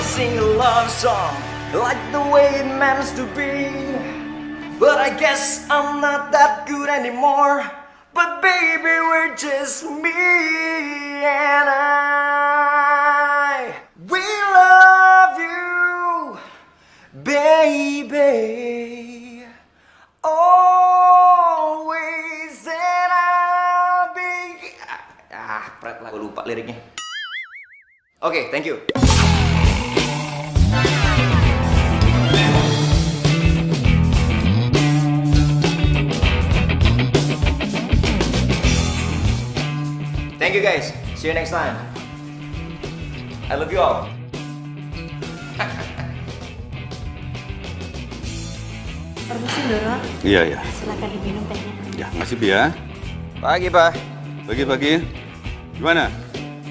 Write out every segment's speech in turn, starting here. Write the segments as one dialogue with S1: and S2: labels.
S1: sing a love song like the way it meant to be. But I guess I'm not that good anymore. But baby, we're just me and I. We love you, baby. Always and I'll be. Pret lah, gue lupa liriknya. Oke, thank you. Thank you guys. See you next time. I love you all.
S2: Permisi, Doro.
S3: Iya, iya.
S2: Silakan diminum tehnya.
S3: Ya, makasih, Bi ya.
S1: Pagi, Pak.
S3: Pagi-pagi. Gimana?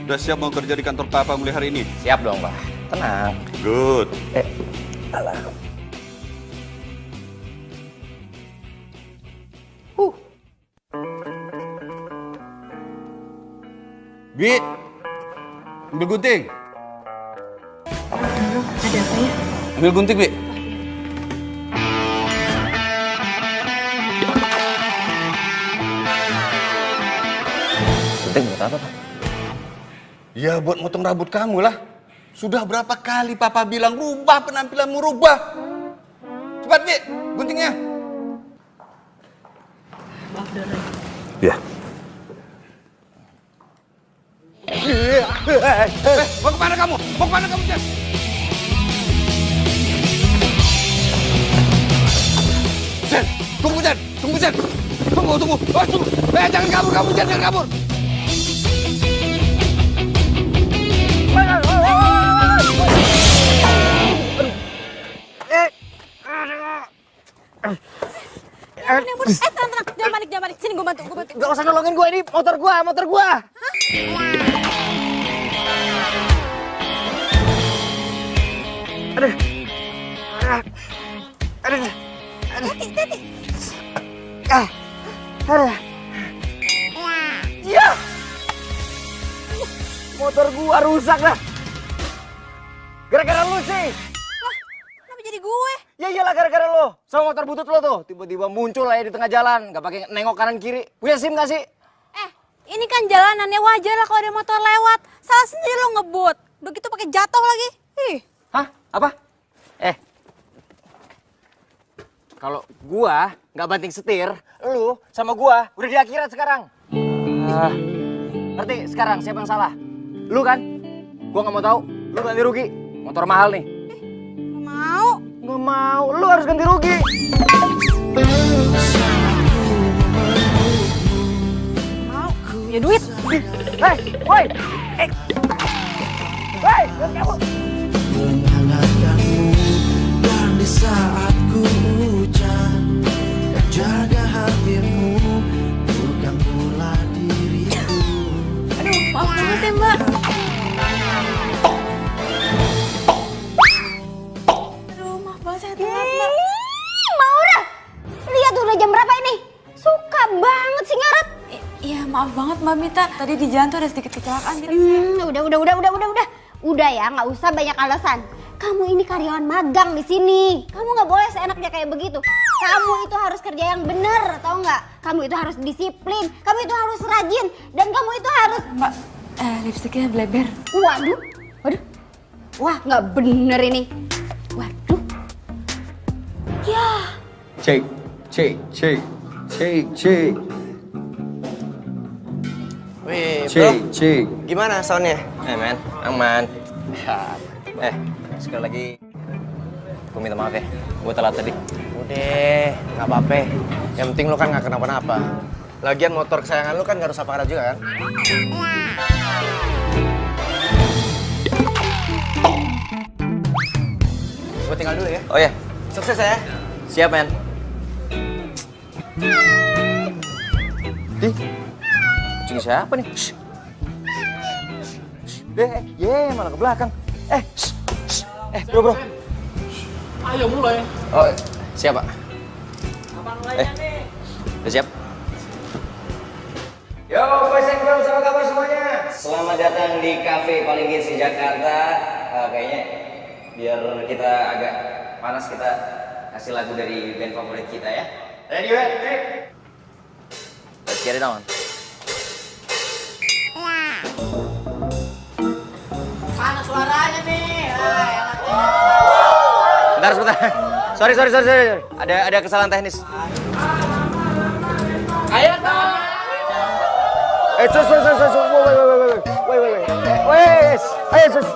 S3: Udah siap mau kerja di kantor Papa mulai hari ini?
S1: Siap dong, Pak. Tenang.
S3: Good.
S1: Alah.
S3: Bi, ambil gunting.
S2: Doro, ada apa ya?
S3: Ambil gunting, Bi.
S1: Gunting buat apa, Pak?
S3: Ya, buat motong rambut kamu lah. Sudah berapa kali Papa bilang rubah penampilanmu, rubah. Cepat, Bi, guntingnya.
S2: Maaf, Doro.
S3: Ya. Mau kemana kamu? Mau kemana kamu, Jen? Jen, tunggu, Jen. Tunggu, Jen. Tunggu. Oh, tunggu. Jangan kabur kamu, Jen. Jangan kabur.
S2: Tenang. Jangan balik. Sini gue bantu.
S1: Gak usah nolongin gue, ini motor gue. Aduh.
S2: Hati.
S1: Ya. Motor gua rusak dah. Gara-gara lu sih.
S2: Kenapa jadi gue?
S1: Ya iyalah gara-gara lo. Sama motor butut lo tuh tiba-tiba muncul aja di tengah jalan, nggak pakai nengok kanan kiri. Punya SIM nggak sih?
S2: Ini kan jalanannya wajar lah kalau ada motor lewat. Salah sendiri lo ngebut. Begitu pakai jatuh lagi. Ih.
S1: Hah? Apa? Kalau gua nggak banting setir, lu sama gua udah di akhirat sekarang. Ngerti sekarang siapa yang salah? Lu kan? Gua nggak mau tahu. Lu ganti rugi. Motor mahal nih. Nggak mau. Lu harus ganti rugi.
S2: Mau. Ya duit.
S1: Woi. Kamu.
S4: Menghangatkanmu dan di saat ku hujan dan jaga hatimu bukan pula diriku.
S2: Aduh, maaf banget ya, Mbak. Aduh, maaf banget saya telat, Mbak.
S5: Maura, lihat udah jam berapa ini? Suka banget sih ngaret.
S2: Iya, maaf banget Mbak Mita. Tadi di jalan tuh ada sedikit kecelakaan gitu.
S5: Udah. Udah ya, nggak usah banyak alasan. Kamu ini karyawan magang di sini. Kamu nggak boleh seenaknya kayak begitu. Kamu itu harus kerja yang bener, tau nggak? Kamu itu harus disiplin. Kamu itu harus rajin. Dan kamu itu harus...
S2: Mbak, lipstiknya bleber.
S5: Waduh. Wah, nggak bener ini. Waduh. Ya.
S3: Cek.
S1: Wih, bro.
S3: Cek.
S1: Gimana soundnya? Men, aman. Sekali lagi gue minta maaf ya. Gue telat tadi. Udah, nggak apa-apa. Yang penting lu kan nggak kenapa-napa. Lagian motor kesayangan lu kan nggak rusak parah juga kan? Gue tinggal dulu ya. Oh ya, sukses ya. Siap, men. Kucing siapa nih? Malah ke belakang. Bro.
S6: Ayo mulai.
S1: Oh, siap, Pak. Udah siap? Yo, boys and girls, apa kabar semuanya? Selamat datang di cafe paling hits di Jakarta. Kayaknya Biar kita agak panas, kita kasih lagu dari band favorit kita ya. Ready, ready? Let's get it on.
S2: Mana suaranya nih?
S1: Bentar, sebentar. Sorry. Ada kesalahan teknis.
S2: Ayo dong.
S1: Sus. Wait. Ayo, sus.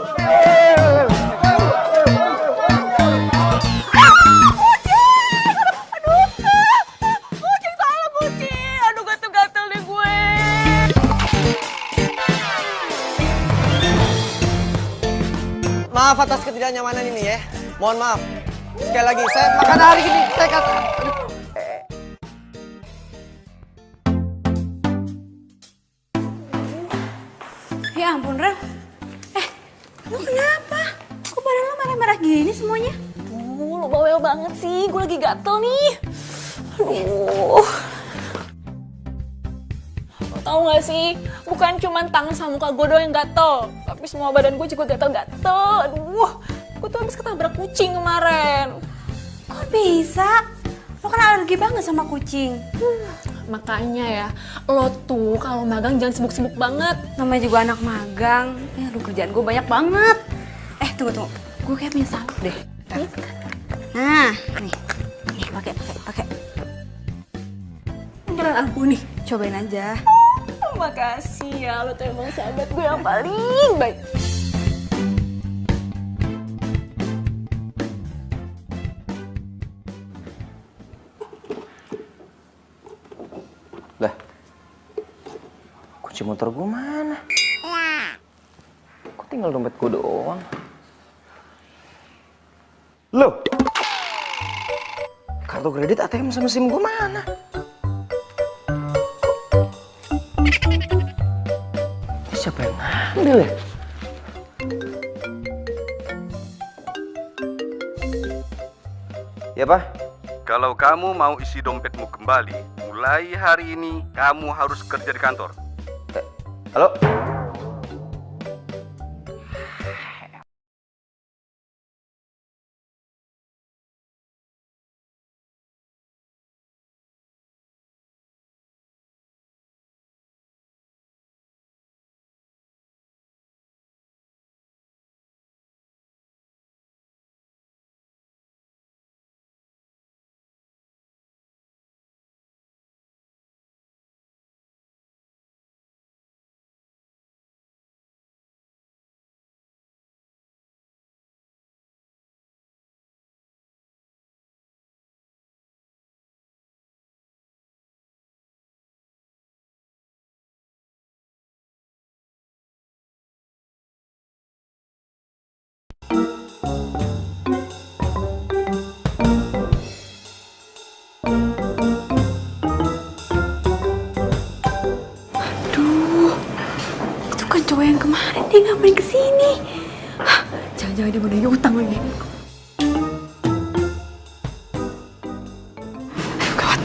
S2: Aduh, gatel-gatel deh gue.
S7: Maaf atas ketidaknyamanan ini ya. Mohon maaf. Sekali lagi, saya makan hari ini. Saya kata...
S2: Ya ampun, Rel. Lu kenapa? Kok badan lu merah-merah gini semuanya?
S8: Lu bawel banget sih, gue lagi gatel nih. Aduh. Lo tau gak sih, bukan cuma tangan sama muka gue doang yang gatel, tapi semua badan gue juga gatel-gatel. Aduh, gue tuh habis ketabrak kucing kemarin.
S2: Kok bisa? Lo kan alergi banget sama kucing.
S8: Makanya ya, lo tuh kalau magang jangan sibuk-sibuk banget.
S2: Namanya juga anak magang. Ya, aduh kerjaan gue banyak banget. Tunggu. Gue kayak punya salep deh. Nah, nih. Nih, pakai. Beneran ampuh nih. Cobain aja.
S8: Makasih ya, lo tuh emang sahabat gue yang paling baik.
S1: Lah, kunci motor gue mana? Kok tinggal dompet gue doang? Loh, kartu kredit, ATM sama SIM gue mana? Siapa yang ngambil ya? Ya, Pak?
S3: Kalau kamu mau isi dompetmu kembali, mulai hari ini kamu harus kerja di kantor.
S1: Halo?
S2: Cowok yang kemarin dia ngapain kesini? Jangan-jangan dia mau nanya utang lagi. Gawat.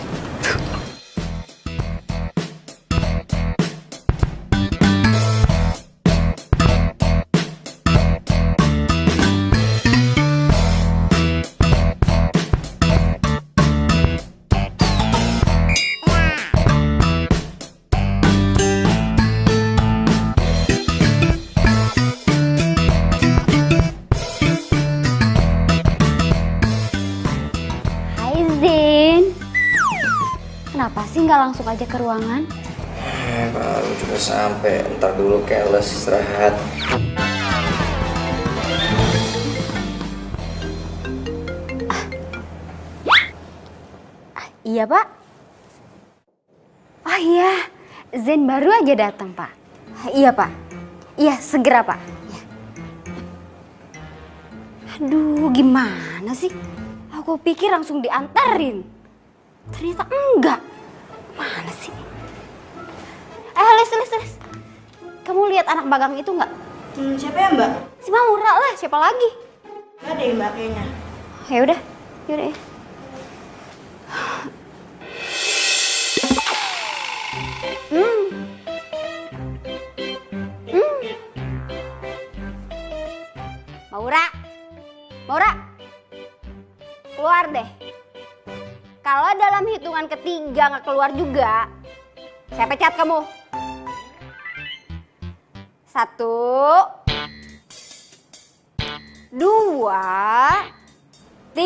S5: Kenapa sih nggak langsung aja ke ruangan?
S1: Baru juga sampai, ntar dulu keles istirahat.
S5: Iya Pak. Oh iya, Zen baru aja datang Pak. Iya Pak. Iya segera Pak. Ya. Aduh gimana sih? Aku pikir langsung diantarin. Ternyata enggak. Mana sih? Les. Kamu lihat anak magang itu nggak?
S2: Siapa ya Mbak?
S5: Si Maura lah, siapa lagi?
S2: Nggak deh Mbak kayaknya.
S5: Yaudah ya. Maura, Maura, keluar deh. Kalau dalam hitungan ketiga nggak keluar juga, saya pecat kamu. 1, 2, 3.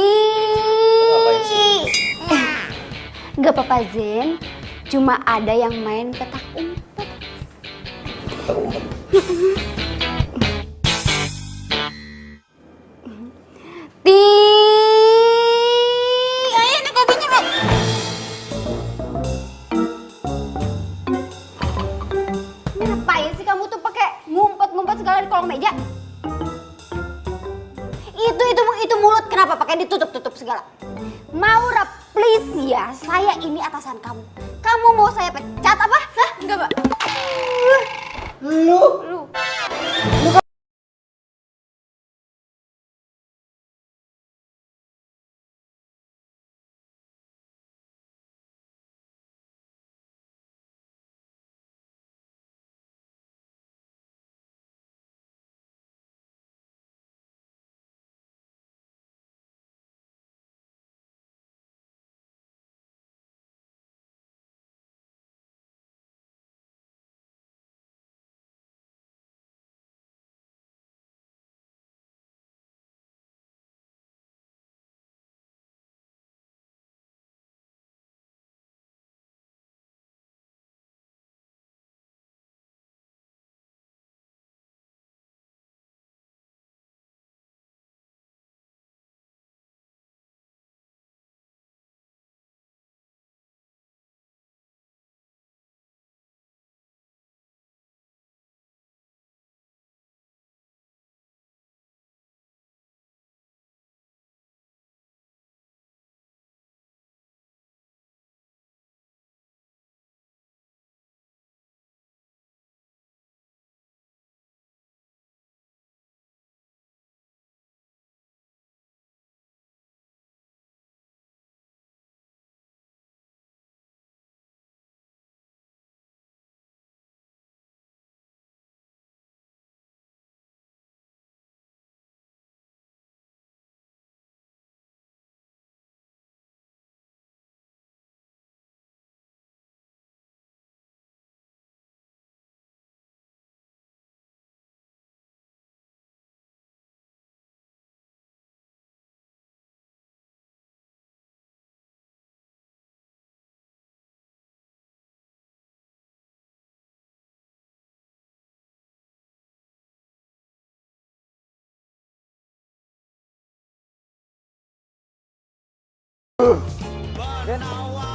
S5: Gak apa-apa Zen, cuma ada yang main petak umpet. Ayo ini kopinya, Mek. Ngapain sih kamu tuh pakai ngumpet-ngumpet segala di kolong meja? Itu mulut kenapa pakai ditutup-tutup segala? Maura, please ya, saya ini atasan kamu. Kamu mau saya pecat apa? Hah? Enggak, Mbak. Lu.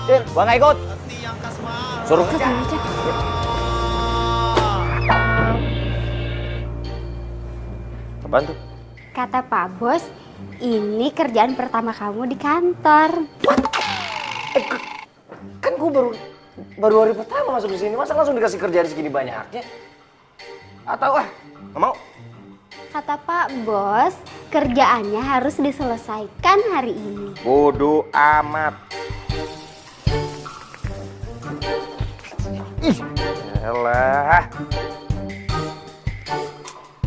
S1: Din, gua nggak ikut. Suruh kerja. Apaan tuh?
S5: Kata Pak Bos, ini kerjaan pertama kamu di kantor.
S1: Kan gua baru hari pertama masuk di sini, masa langsung dikasih kerjaan segini banyaknya? Atau nggak mau?
S5: Kata Pak Bos, kerjaannya harus diselesaikan hari ini.
S1: Bodoh amat. Ih, elah.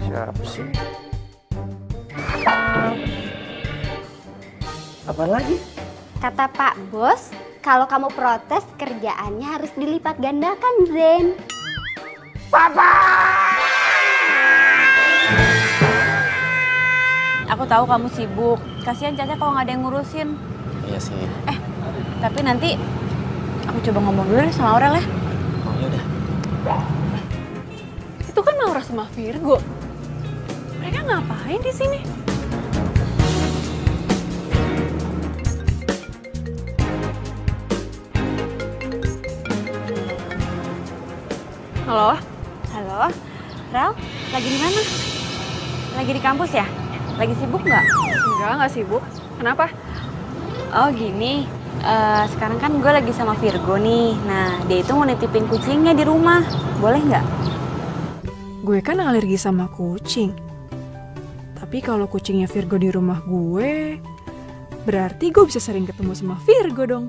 S1: Siapa sih? Apaan lagi?
S5: Kata Pak Bos, kalau kamu protes kerjaannya harus dilipat gandakan, Zen.
S1: Papa!
S2: Aku tahu kamu sibuk. Kasihan Caca kalau nggak ada yang ngurusin.
S7: Iya sih.
S2: Tapi nanti aku coba ngomong dulu deh sama Aurel ya.
S7: Oh ya udah.
S8: Itu kan Maura sama Virgo. Mereka ngapain di sini? Halo?
S2: Halo, Rel, lagi di mana? Lagi di kampus ya? Lagi sibuk nggak?
S8: Enggak sibuk. Kenapa?
S2: Oh gini, sekarang kan gue lagi sama Virgo nih. Nah, dia itu mau nitipin kucingnya di rumah. Boleh nggak?
S8: Gue kan alergi sama kucing. Tapi kalau kucingnya Virgo di rumah gue, berarti gue bisa sering ketemu sama Virgo dong.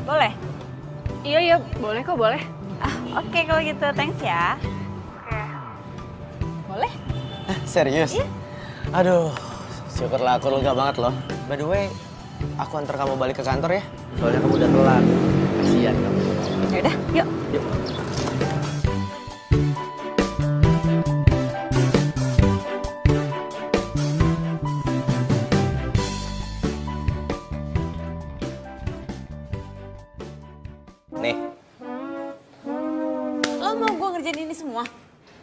S2: Boleh?
S8: Iya, boleh kok, boleh.
S2: Oke, kalau gitu, thanks ya. Boleh?
S7: Serius? Aduh, Syukurlah aku lega banget loh. By the way, aku antar kamu balik ke kantor ya. Soalnya kamu udah telat. Kasian kamu.
S2: Yaudah, yuk.
S7: Yuk. Nih.
S2: Lo mau gue ngerjain ini semua?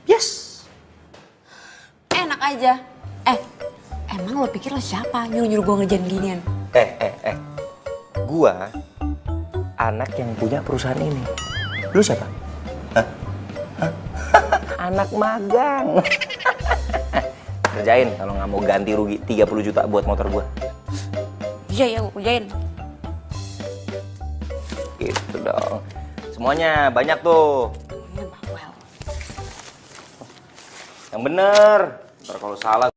S7: Yes.
S2: Enak aja. Emang lo pikir lo siapa nyuruh-nyuruh gue ngerjain ginian?
S1: Gua anak yang punya perusahaan ini. Lu siapa? Hah? Hah? Anak magang. Kerjain kalau nggak mau ganti rugi 30 juta buat motor gua.
S2: Iya, gue kerjain.
S1: Gitu dong. Semuanya banyak tuh. Yang bener. Ntar kalau salah.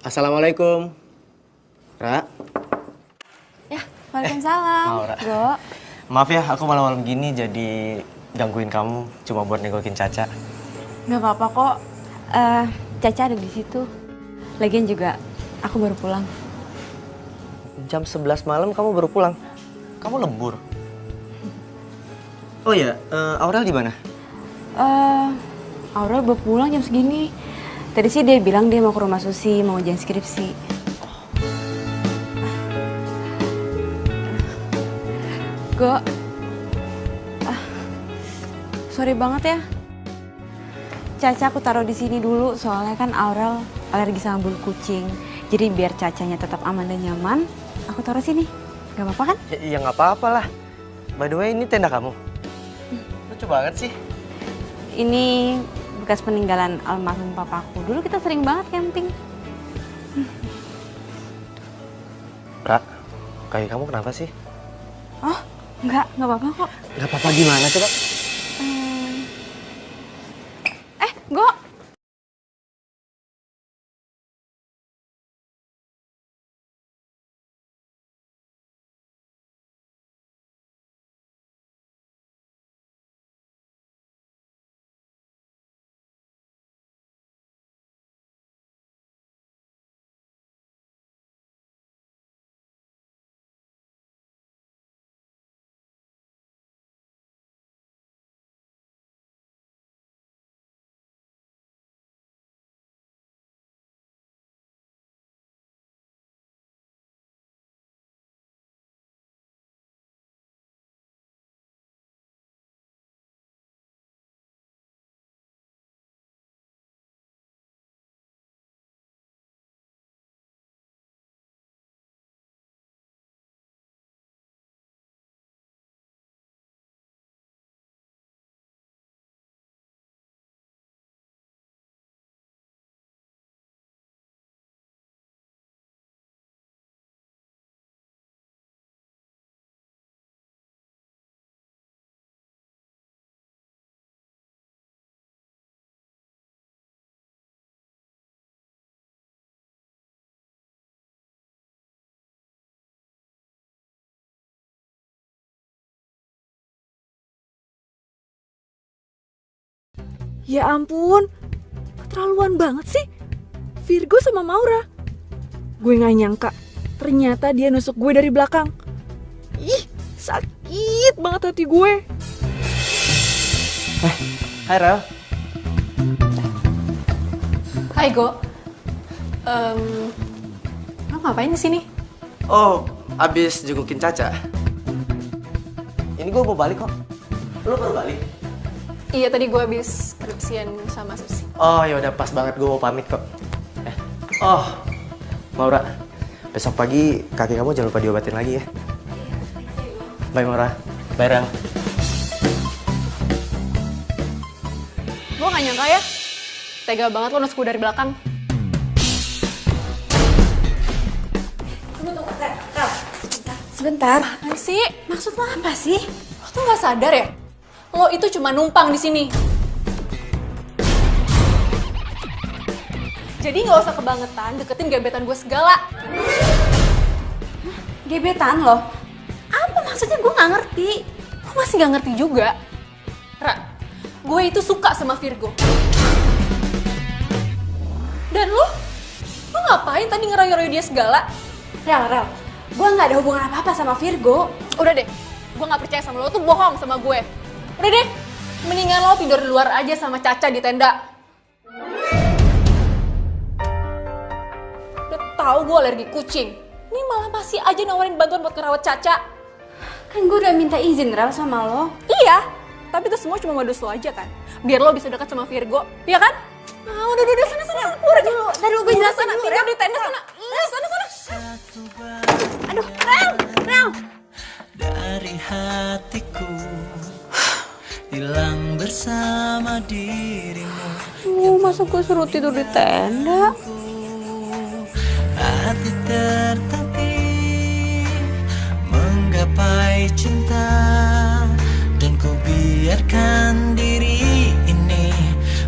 S7: Assalamualaikum. Ra.
S2: Ya, waalaikumsalam.
S7: Mau, Ra.
S2: Go.
S7: Maaf ya, aku malam-malam gini jadi gangguin kamu cuma buat nengokin Caca.
S2: Nggak apa-apa kok. Caca ada di situ. Lagian juga aku baru pulang.
S7: Jam 11 malam kamu baru pulang. Kamu lembur. Oh ya, Aurel di mana?
S2: Aurel baru pulang jam segini. Tadi sih dia bilang dia mau ke rumah Susi, mau ujian skripsi. Go. Sorry banget ya. Caca aku taruh di sini dulu, soalnya kan Aurel alergi sama bulu kucing. Jadi biar Cacanya tetap aman dan nyaman, aku taruh sini. Gak apa-apa kan?
S7: Ya nggak apa-apa lah. By the way, ini tenda kamu. Lucu banget sih.
S2: Ini bekas peninggalan almarhum papaku. Dulu kita sering banget camping.
S7: Ra, kaki kamu kenapa sih?
S2: Oh, nggak apa-apa kok.
S7: Nggak apa-apa gimana coba?
S2: Go.
S8: Ya ampun, keterlaluan banget sih. Virgo sama Maura. Gue gak nyangka, ternyata dia nusuk gue dari belakang. Ih, sakit banget hati gue.
S7: Hai Rel.
S8: Hai Go. Lo ngapain di sini?
S7: Oh, abis jengukin Caca. Ini gue mau balik kok. Lo baru balik?
S8: Iya, tadi gue habis skripsian sama Susi.
S7: Oh ya udah pas banget, gue mau pamit kok. Oh, Maura, besok pagi kaki kamu jangan lupa diobatin lagi ya. Bye Maura. Bye Rel.
S8: Gue gak nyangka ya, tega banget lo nusuk gue dari belakang. Tunggu, Rel.
S2: Sebentar.
S8: Apaan sih?
S2: Maksud lo apa sih?
S8: Lo tuh gak sadar ya? Lo itu cuma numpang di sini. Jadi gak usah kebangetan deketin gebetan gue segala.
S2: Gebetan lo? Apa maksudnya, gue gak ngerti.
S8: Lo masih gak ngerti juga? Ra, gue itu suka sama Virgo. Dan lo ngapain tadi ngeroyo-royo dia segala?
S2: Rel, gue gak ada hubungan apa-apa sama Virgo.
S8: Udah deh, gue gak percaya sama lo tuh bohong sama gue. Udah deh, mendingan lo tidur di luar aja sama Caca di tenda. Udah tahu gue alergi kucing. Ini malah masih aja nawarin bantuan buat ngerawat Caca.
S2: Kan gue udah minta izin Rel sama lo.
S8: Iya, tapi itu semua cuma modus lo aja kan. Biar lo bisa dekat sama Virgo, iya kan? Ah, udah, sana, keluar aja.
S2: Tadi gue jelasin
S8: sana,
S2: dulu,
S8: tidur
S2: Rel.
S8: di tenda sana. Sana.
S2: Aduh, Rel.
S4: Dari hatiku hilang bersama dirimu.
S2: Masa gue suruh tidur di tenda?
S4: Hati tertatih menggapai cinta, dan ku biarkan diri ini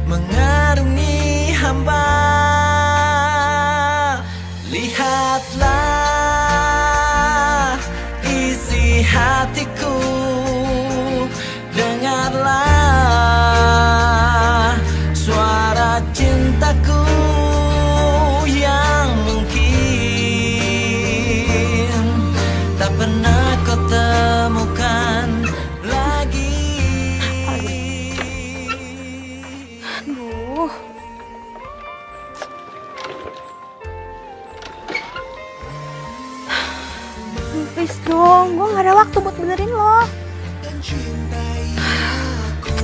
S4: mengarungi hamba. Lihatlah isi hatiku, dengarlah suara cintaku yang mungkin tak pernah kau temukan lagi.
S2: Aduh. Please dong, gue gak ada waktu buat benerin lo.
S4: Cintai aku,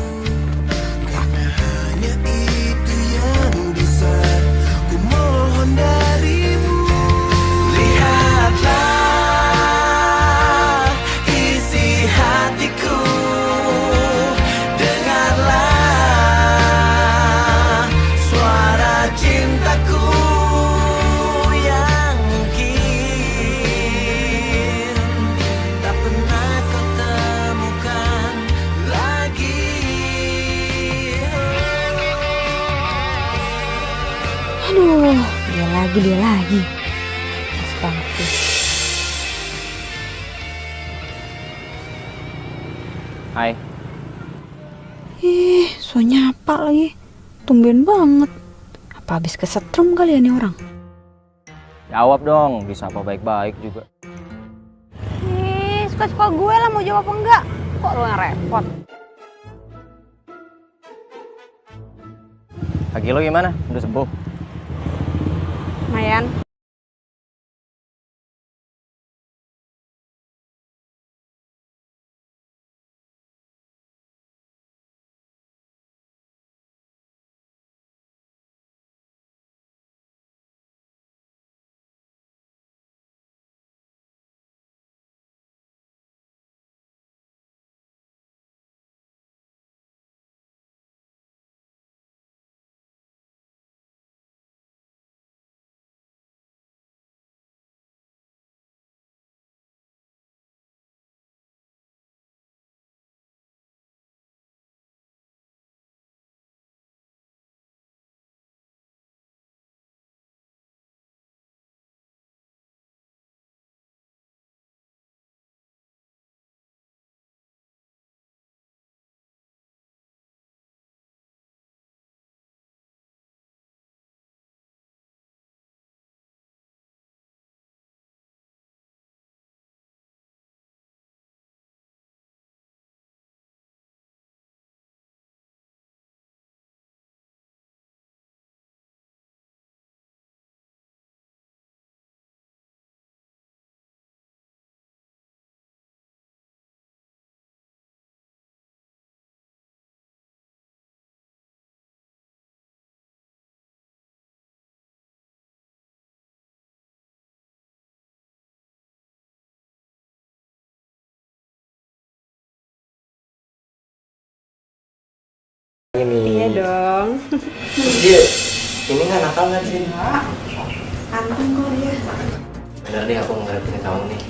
S4: karena hanya itu yang bisa ku mohon darimu. Lihatlah isi hatiku, dengarlah suara cintaku yang mungkin tak pernah kau temukan lagi.
S2: Aduh, dia lagi. Pas banget sih.
S7: Hai.
S2: Ih, so nyapa lagi. Tumben banget. Apa habis kesetrum kali ya nih orang?
S7: Jawab dong, bisa apa baik-baik juga.
S2: Ih, suka-suka gue lah mau jawab apa enggak. Kok lo yang repot?
S7: Kaki lo gimana? Udah sembuh?
S2: Lumayan.
S7: Ini.
S8: Iya dong.
S7: Dia, ini nggak nakal nggak sih?
S8: Anteng kok dia.
S7: Bener nih aku ngarepin kamu nih.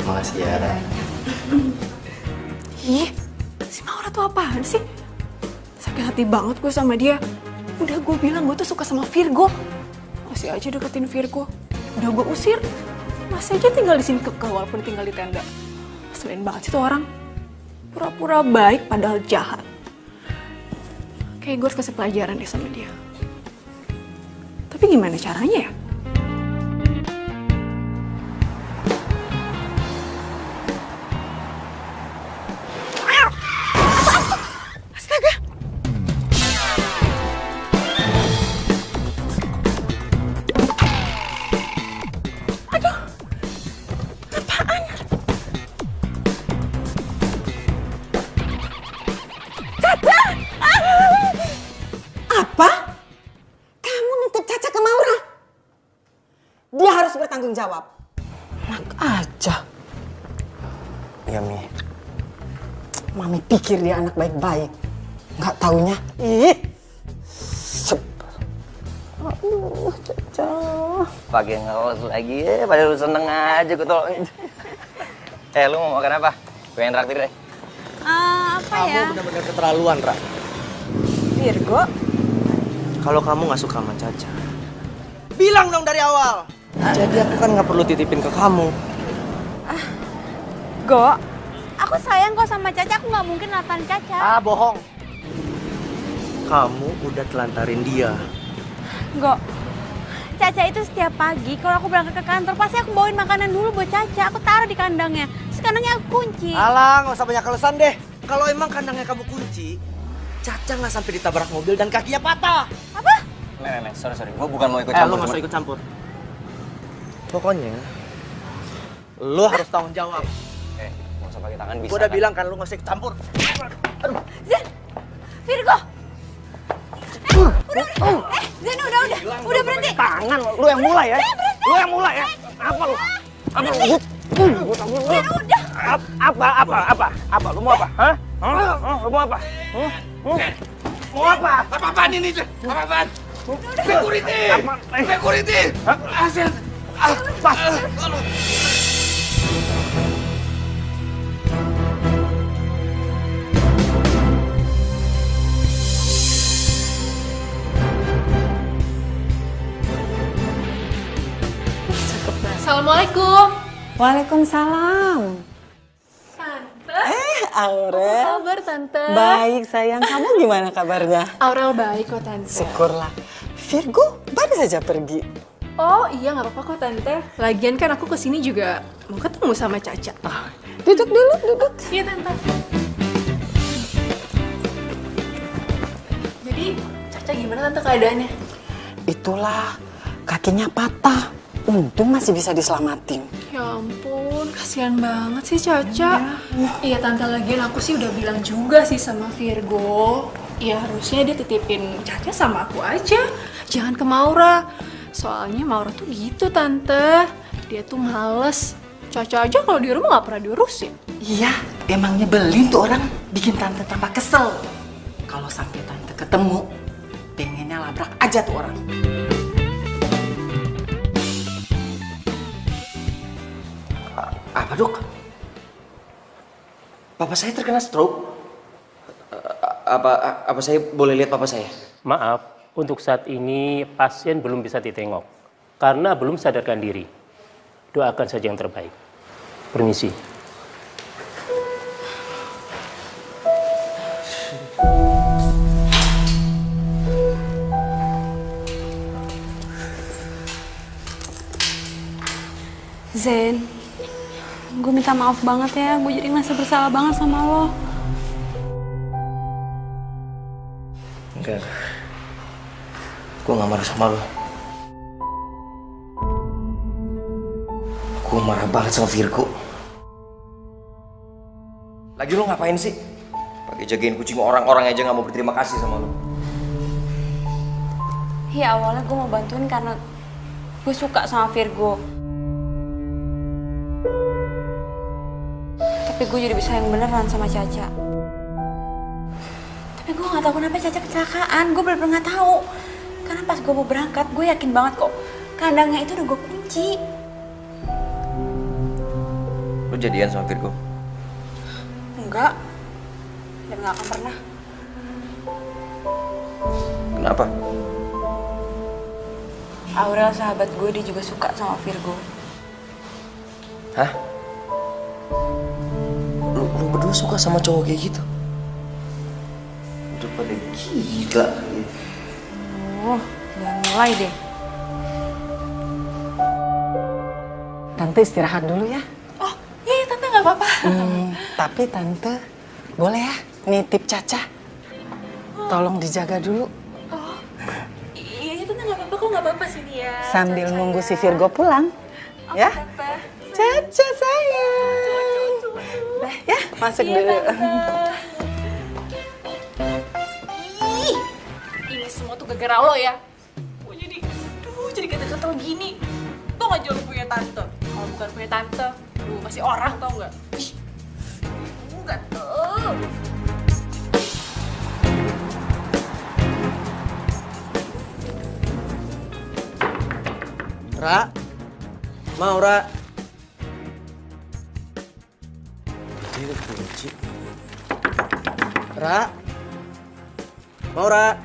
S7: Makasih ya.
S8: Ih, si Maura tuh apaan sih? Sakit hati banget gue sama dia. Udah gue bilang gue tuh suka sama Virgo. Masih aja deketin Virgo. Udah gue usir. Masih aja tinggal di sini kekeh walaupun tinggal di tenda. Selain banget sih tuh orang. Pura-pura baik padahal jahat. Kayak gue harus kasih pelajaran deh sama dia. Tapi gimana caranya ya? Astaga! Aduh! Apaan? Caca!
S9: Apa? Kamu nitip Caca ke Maura? Dia harus bertanggung jawab. Enak aja.
S7: Iya, Mi.
S9: Mami pikir dia anak baik-baik. Nggak taunya. Ih. Sep. Aduh, Caca.
S1: Pakai ngawas lagi ya, pada lu seneng aja gue tolongin. Lu mau makan apa? Gue yang traktir deh.
S2: Apa ya?
S7: Kamu bener-bener keterlaluan, Ra.
S9: Virgo,
S7: Kalau kamu nggak suka sama Caca, bilang dong dari awal. Jadi aku kan nggak perlu titipin ke kamu.
S2: Go, aku sayang kok sama Caca, aku nggak mungkin natan Caca.
S7: Bohong. Kamu udah telantarin dia.
S2: Go, Caca itu setiap pagi kalau aku berangkat ke kantor pasti aku bawain makanan dulu buat Caca. Aku taruh di kandangnya. Terus kandangnya aku kunci.
S7: Alah, nggak usah banyak alasan deh. Kalau emang kandangnya kamu kunci, Caca nggak sampai ditabrak mobil dan kakinya patah.
S2: Apa?
S1: Nek, sorry. Gue bukan mau ikut
S7: Lu
S1: campur.
S7: nggak usah ikut campur. Pokoknya, lu harus tanggung jawab.
S1: Nggak usah pakai tangan bisa.
S7: Gue udah bilang kan lu nggak usah ikut campur.
S2: Zen, Virgo. Zen udah berhenti.
S1: Tangan, lu yang mulai ya. Lu yang mulai ya. Apa lu? Apa lu?
S2: Zen udah.
S1: Apa? Lu mau apa? Hah? Lu mau apa? Mau apa?
S3: Apa-apaan ini? Apa-apaan? Security! Security! Asen!
S1: Pas.
S8: Assalamualaikum.
S9: Waalaikumsalam.
S8: Tante.
S9: Aurel.
S8: Apa kabar, Tante?
S9: Baik sayang, kamu gimana kabarnya?
S8: Aurel baik kok, Tante.
S9: Syukurlah. Virgo baru saja pergi.
S8: Oh iya, nggak apa-apa kok, Tante. Lagian kan aku kesini juga mau ketemu sama Caca.
S9: Duduk dulu, duduk.
S8: Iya, Tante. Jadi, Caca gimana, Tante, keadaannya?
S9: Itulah, kakinya patah. Untung masih bisa diselamatin.
S8: Ya ampun, kasihan banget sih Caca. Iya, Tante, lagian aku sih udah bilang juga sih sama Virgo. Ya harusnya dia titipin Caca sama aku aja. Jangan ke Maura. Soalnya Maura tuh gitu, Tante. Dia tuh males. Caca aja kalau di rumah nggak pernah diurusin.
S9: Iya, emang nyebelin tuh orang. Bikin tante tambah kesel. Kalau sampai tante ketemu, pengennya labrak aja tuh orang.
S7: Apa, Dok? Papa saya terkena stroke. Apa saya boleh lihat papa saya?
S6: Maaf, untuk saat ini pasien belum bisa ditengok karena belum sadarkan diri. Doakan saja yang terbaik. Permisi.
S2: Zen, gue minta maaf banget ya, gue jadi ngerasa bersalah banget sama lo.
S7: Enggak. Gue gak marah sama lo. Gue marah banget sama Virgo. Lagi lo ngapain sih? Pakai jagain kucing orang-orang aja gak mau berterima kasih sama lo.
S2: Ya awalnya gue mau bantuin karena gue suka sama Virgo. Tapi gue jadi bisa yang beneran sama Caca. Tapi Tapi gue gak tahu kenapa Caca kecelakaan. Gue bener-bener gak tahu. Karena pas gue mau berangkat, gue yakin banget kok kandangnya itu udah gue kunci.
S1: Lu jadian sama Virgo?
S2: Enggak. Dan gak akan pernah.
S1: Kenapa?
S2: Aurel sahabat gue, dia juga suka sama Virgo.
S1: Hah? Lu berdua suka sama cowok kayak gitu? Udah pada gila.
S2: Oh, jangan mulai deh.
S9: Tante istirahat dulu ya.
S2: Oh, iya Tante gak apa-apa.
S9: Tapi Tante boleh ya nitip Caca. Tolong dijaga dulu.
S2: Iya Tante gak apa-apa, kok gak apa-apa sini ya.
S9: Sambil nunggu si Virgo pulang. Ya? Caca sayang. Dah ya, masuk dulu.
S8: Ini semua tuh gara-gara lo ya. Gue jadi kata-kata gini. Tau gak jauh punya tante? Kalau bukan punya tante, lu masih orang tau gak? Ih, enggak tuh.
S7: Ra, Maura. Dia kunci. Ra, Maura.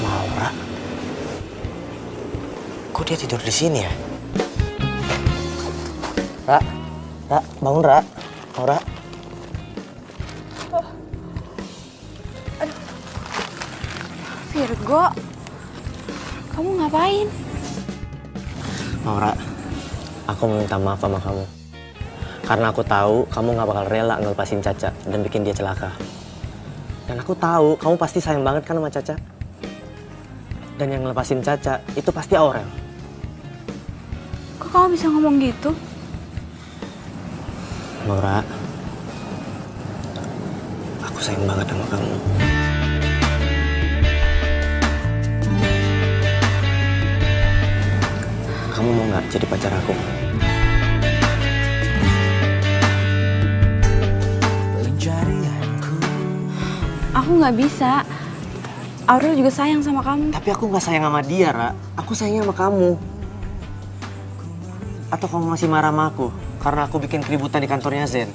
S7: Maura. Kok dia tidur di sini ya? Ra, bangun Ra. Maura.
S2: Virgo, kamu ngapain?
S7: Maura, aku minta maaf sama kamu. Karena aku tahu kamu gak bakal rela ngelepasin Caca dan bikin dia celaka. Dan aku tahu kamu pasti sayang banget kan sama Caca. Dan yang ngelepasin Caca itu pasti Aurel.
S2: Kok kamu bisa ngomong gitu?
S7: Maura, aku sayang banget sama kamu. Kamu mau nggak jadi pacar aku?
S2: Aku nggak bisa. Aurel juga sayang sama kamu.
S7: Tapi aku nggak sayang sama dia, Ra. Aku sayangnya sama kamu. Atau kamu masih marah sama aku karena aku bikin keributan di kantornya Zen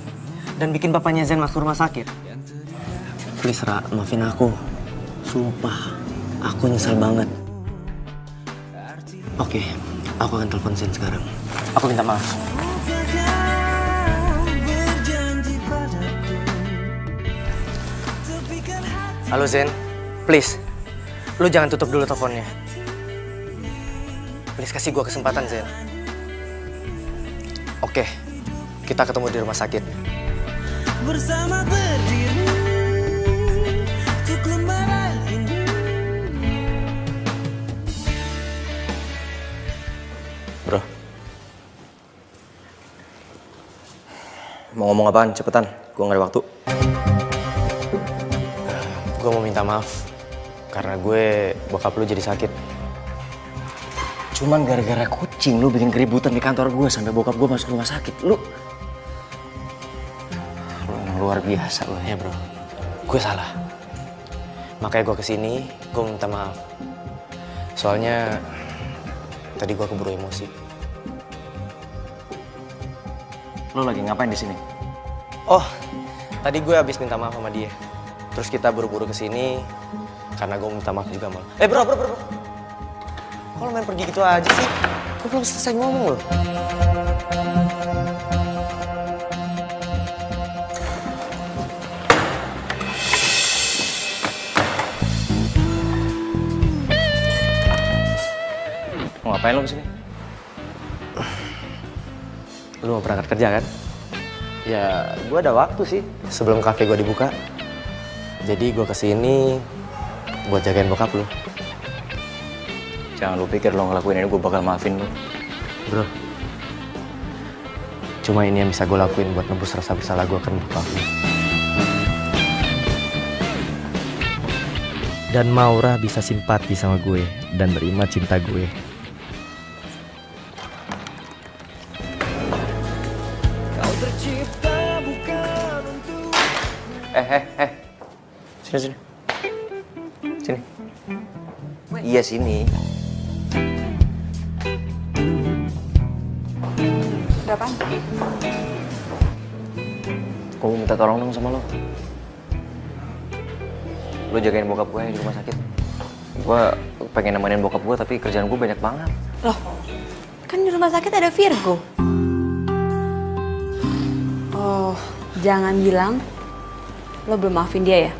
S7: dan bikin bapaknya Zen masuk rumah sakit? Please, Ra, maafin aku. Sumpah, aku nyesel banget. Oke, aku akan telepon Zen sekarang. Aku minta maaf. Halo Zen, please, lu jangan tutup dulu teleponnya. Please kasih gua kesempatan Zen. Oke, kita ketemu di rumah sakit.
S4: Bersama berdiri untuk lembaran ini.
S1: Bro, mau ngomong apaan? Cepetan, gue gak ada waktu.
S7: Gue mau minta maaf karena gue bokap lu jadi sakit.
S1: Cuman gara-gara kucing lu bikin keributan di kantor gue sampai bokap gue masuk rumah sakit. Lu yang luar biasa lu.
S7: Ya bro, gue salah. Makanya gue kesini, gue minta maaf. Soalnya tadi gue keburu emosi.
S1: Lu lagi ngapain di sini?
S7: Oh, tadi gue habis minta maaf sama dia. Terus kita buru-buru kesini karena gue minta maaf juga malah. Bro. Kok lo main pergi gitu aja sih? Gue belum selesai ngomong loh.
S1: Mau ngapain lu kesini?
S7: Lu mau berangkat kerja kan? Ya, gue ada waktu sih sebelum kafe gue dibuka. Jadi gue kesini buat jagain bokap lu.
S1: Jangan lu pikir lo ngelakuin ini gue bakal maafin lu.
S7: Bro, cuma ini yang bisa gue lakuin buat nebus rasa bersalah gue ke bokap lu. Dan Maura bisa simpati sama gue dan terima cinta gue.
S4: Kau tercipta bukan untuk
S1: Sini. Sini. Iya sini.
S2: Udah apaan?
S1: Gue minta tolong dong sama lo. Lo jagain bokap gue di rumah sakit. Gue pengen nemenin bokap gue tapi kerjaan gue banyak banget.
S2: Loh, kan di rumah sakit ada Virgo. Oh, jangan bilang lo belum maafin dia ya?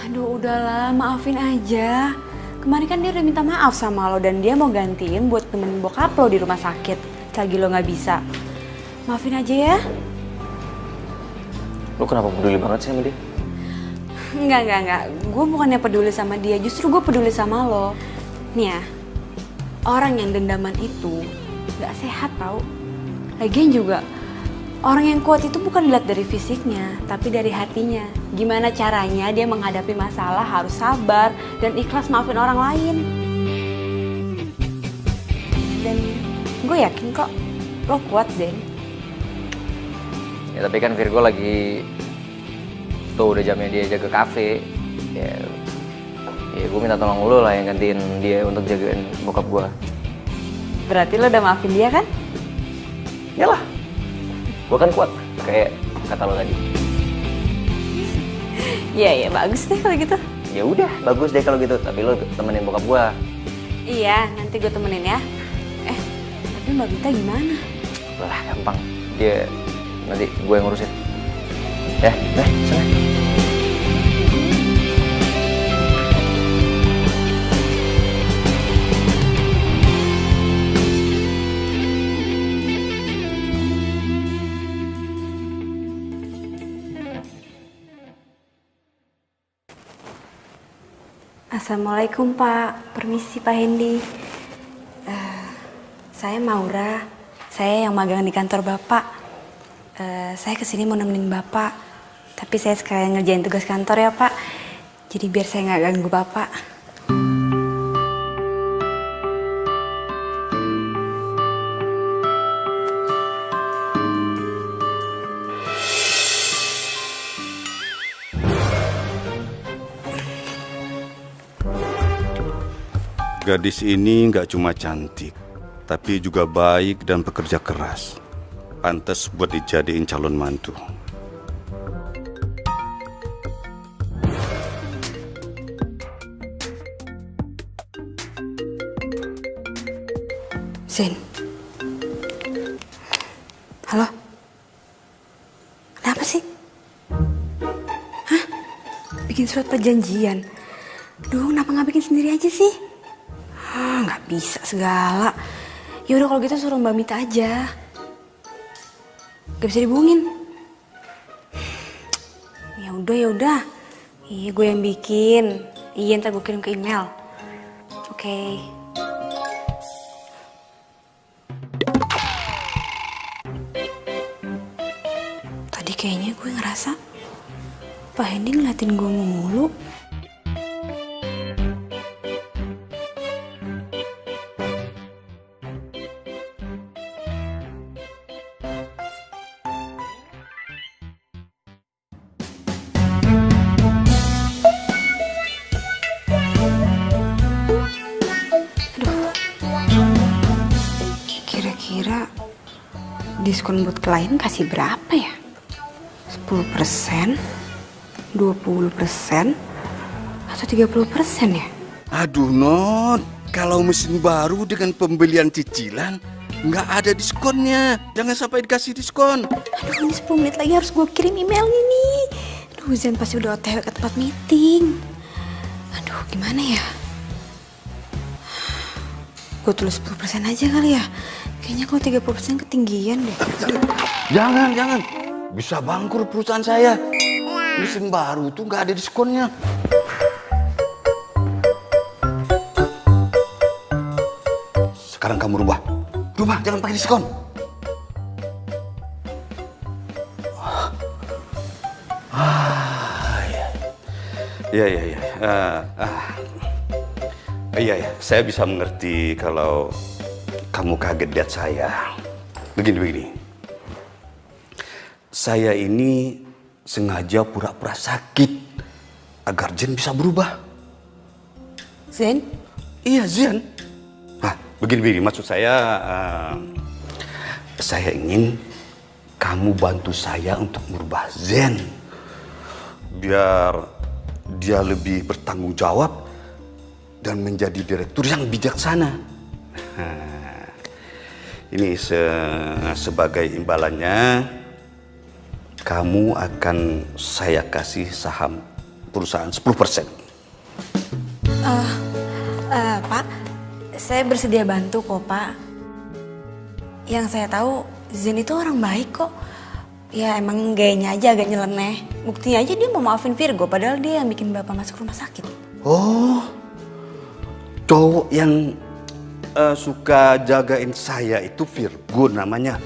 S2: Aduh, udahlah, maafin aja. Kemarin kan dia udah minta maaf sama lo dan dia mau gantiin buat temenin bokap lo di rumah sakit. Selagi lo nggak bisa. Maafin aja ya.
S1: Lo kenapa peduli banget sih sama dia?
S2: Enggak. Gue bukannya peduli sama dia, justru gue peduli sama lo. Nih ya, orang yang dendaman itu gak sehat tau. Lagian juga, orang yang kuat itu bukan dilihat dari fisiknya, tapi dari hatinya. Gimana caranya dia menghadapi masalah harus sabar dan ikhlas maafin orang lain. Dan gue yakin kok, lo kuat Zen.
S1: Ya tapi kan Virgo lagi tuh udah jamnya dia jaga kafe. Ya gue minta tolong lo lah yang gantiin dia untuk jagain bokap gue.
S2: Berarti lo udah maafin dia kan?
S1: Yalah, gue kan kuat kayak kata lo tadi.
S2: Iya, bagus deh kalau gitu.
S1: Ya udah, bagus deh kalau gitu. Tapi lo temenin bokap gue.
S2: Iya, nanti gue temenin ya. Tapi Mbak Vita gimana?
S1: Lah gampang, dia nanti gue yang ngurusin. Ya, sana.
S2: Assalamualaikum Pak, permisi Pak Hendy. Saya Maura, saya yang magang di kantor Bapak. Saya kesini mau nemenin Bapak, tapi saya sekalian ngerjain tugas kantor ya Pak. Jadi biar saya nggak ganggu Bapak.
S3: Gadis ini nggak cuma cantik, tapi juga baik dan pekerja keras. Pantas buat dijadiin calon mantu.
S2: Zen. Halo? Kenapa sih? Hah? Bikin surat perjanjian? Duh, kenapa nggak bikin sendiri aja sih? Nggak bisa segala. Yaudah kalau gitu suruh Mbak Mita aja. Gak bisa dihubungin. Ya udah. Iya, gue yang bikin. Iya, ntar gue kirim ke email. Oke. Tadi kayaknya gue ngerasa Pak Hendy ngeliatin gue mulu. Kira-kira diskon buat klien kasih berapa ya? 10%, 20%, atau 30% ya?
S3: Aduh Not, kalau mesin baru dengan pembelian cicilan nggak ada diskonnya. Jangan sampai dikasih diskon.
S2: Aduh, ini 10 menit lagi harus gue kirim emailnya nih. Aduh, Zen pasti udah OTW ke tempat meeting. Aduh, gimana ya? Gue tulis 10% aja kali ya. Kayaknya kalau 30% ketinggian deh.
S3: Jangan. Bisa bangkrut perusahaan saya. Mesin baru tuh nggak ada diskonnya. Sekarang kamu rubah, jangan pakai diskon. Ya. Iya, iya, iya. Iya, ya. Saya bisa mengerti kalau kamu kaget lihat saya. Begini. Saya ini sengaja pura-pura sakit agar Zen bisa berubah.
S2: Zen?
S3: Iya, Zen. Nah, begini. Maksud saya ingin kamu bantu saya untuk merubah Zen. Biar dia lebih bertanggung jawab dan menjadi direktur yang bijaksana. Nah, ini sebagai imbalannya, kamu akan saya kasih saham perusahaan 10%.
S2: Pak, saya bersedia bantu kok, Pak. Yang saya tahu, Zen itu orang baik kok. Ya emang gayanya aja agak nyeleneh. Buktinya aja dia mau maafin Virgo, padahal dia yang bikin Bapak masuk rumah sakit.
S3: Oh, cowok yang suka jagain saya itu Virgo namanya.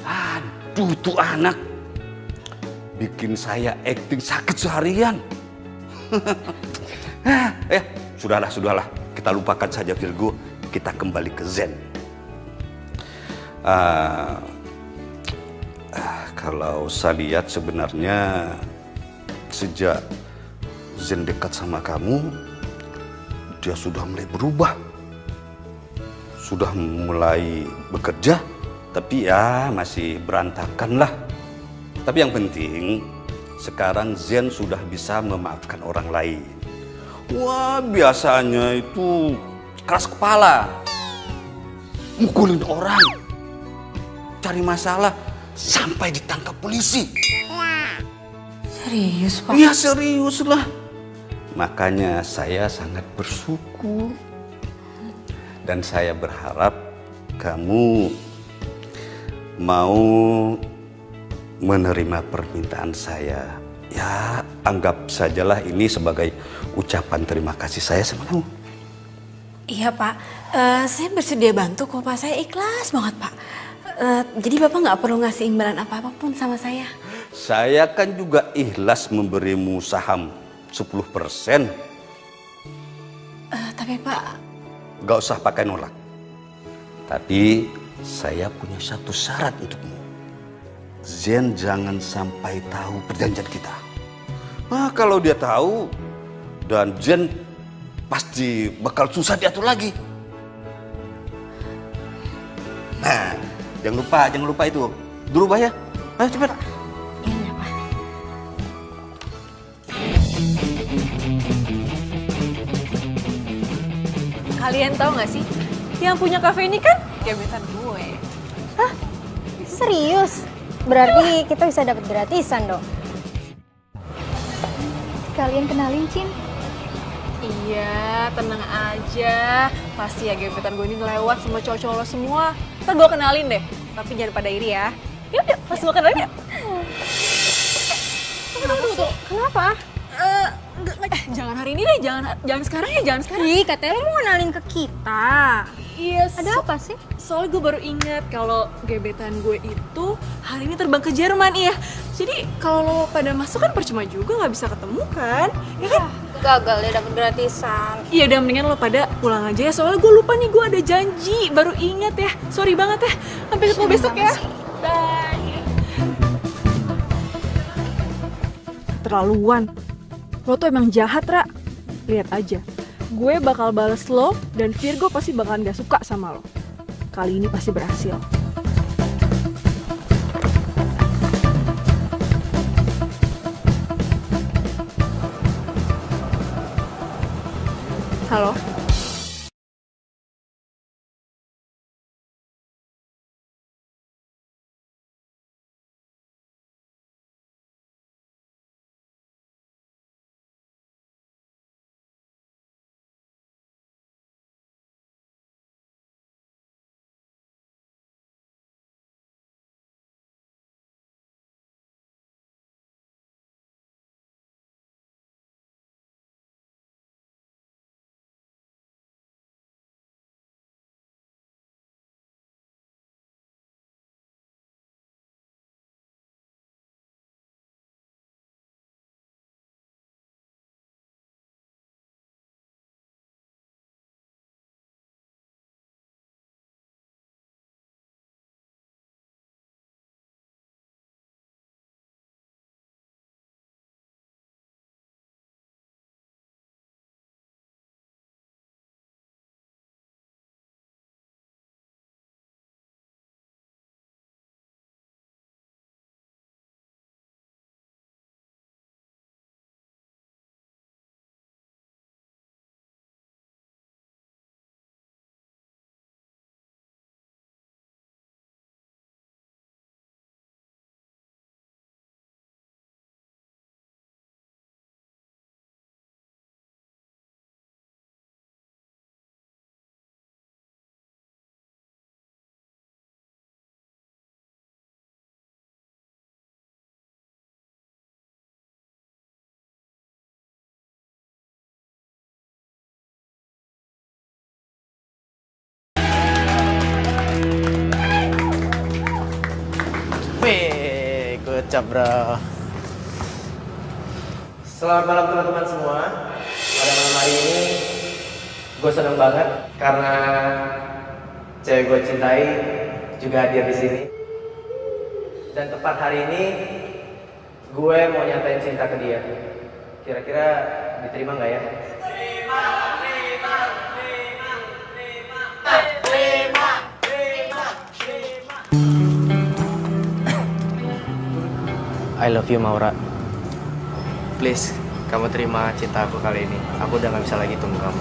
S3: Aduh, tuh anak bikin saya acting sakit seharian. Sudahlah. Kita lupakan saja Virgo. Kita kembali ke Zen. Kalau saya lihat sebenarnya sejak Zen dekat sama kamu, dia sudah mulai berubah. Sudah mulai bekerja, tapi ya masih berantakan lah. Tapi yang penting, sekarang Zen sudah bisa memaafkan orang lain. Wah, biasanya itu keras kepala, mukulin orang, cari masalah, sampai ditangkap polisi.
S2: Serius, Pak?
S3: Iya, serius lah. Makanya saya sangat bersyukur. Dan saya berharap kamu mau menerima permintaan saya. Ya, anggap sajalah ini sebagai ucapan terima kasih saya sama kamu.
S2: Iya, Pak. Saya bersedia bantu kok, Pak. Saya ikhlas banget, Pak. Jadi Bapak nggak perlu ngasih imbalan apa-apapun sama saya.
S3: Saya kan juga ikhlas memberimu saham 10%.
S2: Tapi Pak...
S3: Gak usah pakai nolak. Tapi saya punya satu syarat untukmu. Zen jangan sampai tahu perjanjian kita. Nah, kalau dia tahu, dan Zen pasti bakal susah diatur lagi. Nah, jangan lupa itu. Berubah ya. Ayo cepat.
S2: Iya, Pak.
S8: Kalian tahu nggak sih, yang punya kafe ini kan gebetan gue.
S5: Hah? Serius? Berarti kita bisa dapat gratisan dong. Kalian kenalin, Cin?
S8: Iya, tenang aja. Pasti ya gebetan gue ini lewat sama cowok-cowok lo semua. Ntar gue kenalin deh, tapi jangan pada iri ya. Yuk, langsung gue kenalin ya.
S5: Kenapa?
S8: Jangan hari ini deh, jangan sekarang ya, jangan sekarang.
S5: Ih, katanya lo mau kenalin ke kita.
S8: Iya,
S5: Ada apa sih?
S8: Soalnya gue baru ingat kalau gebetan gue itu hari ini terbang ke Jerman, iya. Jadi kalau lo pada masuk kan percuma juga, nggak bisa ketemu kan? Ya kan?
S5: Gagal ya dapet gratisan.
S8: Iya udah mendingan lo pada pulang aja ya, soalnya gue lupa nih, gue ada janji, baru ingat ya. Sorry banget ya, sampai ketemu besok ya. Bye.
S10: Terlaluan. Lo tuh emang jahat, Ra. Lihat aja. Gue bakal bales lo dan Virgo pasti bakalan gak suka sama lo. Kali ini pasti berhasil. Halo?
S7: Kocap, bro. Selamat malam teman-teman semua. Pada malam hari ini gue seneng banget karena cewek gue cintai juga hadir di sini. Dan tepat hari ini gue mau nyatain cinta ke dia. Kira-kira diterima nggak ya? I love you, Maura. Please, kamu terima cinta aku kali ini. Aku udah gak bisa lagi tunggu kamu.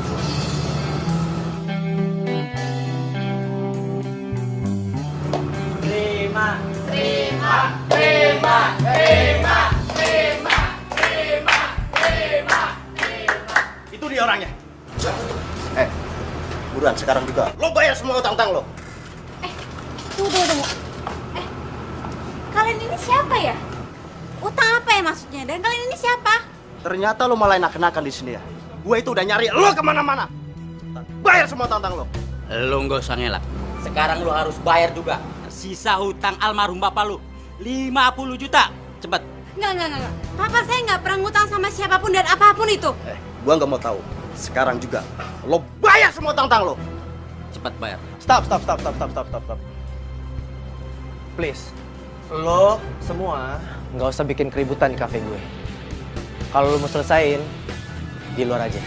S11: Itu dia orangnya. Buruan sekarang juga. Lo bayar semua utang-utang lo.
S2: Tunggu. Kalian ini siapa ya? Utang apa ya maksudnya? Dan kalian ini siapa?
S11: Ternyata lo malah enak-enakan di sini ya. Gue itu udah nyari lo kemana-mana. Bayar semua utang-utang lo.
S12: Lo nggak usah ngelak. Sekarang lo harus bayar juga. Sisa hutang almarhum bapak lo 50 juta. Cepet.
S2: Enggak. Papa saya nggak pernah ngutang sama siapapun dan apapun itu.
S11: Gue nggak mau tahu. Sekarang juga lo bayar semua utang-utang lo.
S12: Cepet bayar.
S7: Stop. Please, lo semua nggak usah bikin keributan di kafe gue. Kalau lo mau selesain, di luar aja.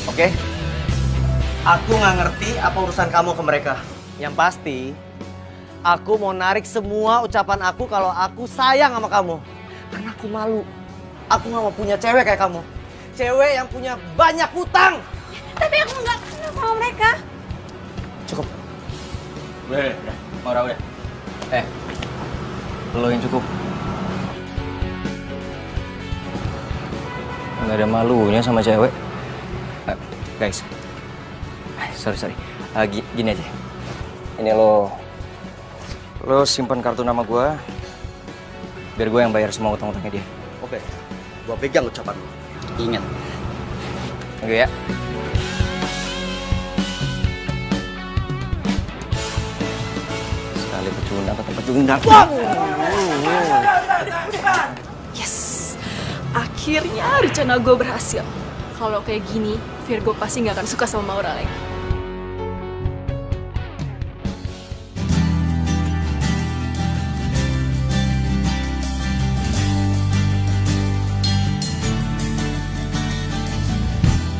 S7: Oke? Aku nggak ngerti apa urusan kamu ke mereka. Yang pasti, aku mau narik semua ucapan aku kalau aku sayang sama kamu. Karena aku malu. Aku nggak mau punya cewek kayak kamu. Cewek yang punya banyak hutang.
S2: Tapi aku nggak kenal sama mereka.
S7: Cukup.
S12: Udah. Maura udah.
S7: Lo yang cukup. Nggak ada malunya sama cewek. Guys. Sorry. Gini aja. Ini lo simpan kartu nama gue. Biar gue yang bayar semua utang-utangnya dia.
S11: Oke. Gue pegang ucapan lo.
S12: Ingat.
S7: Oke ya. Sekali pecundang ketemu pecundang.
S8: Yes, akhirnya rencana gue berhasil. Kalau kayak gini, Virgo pasti nggak akan suka sama Maura lagi.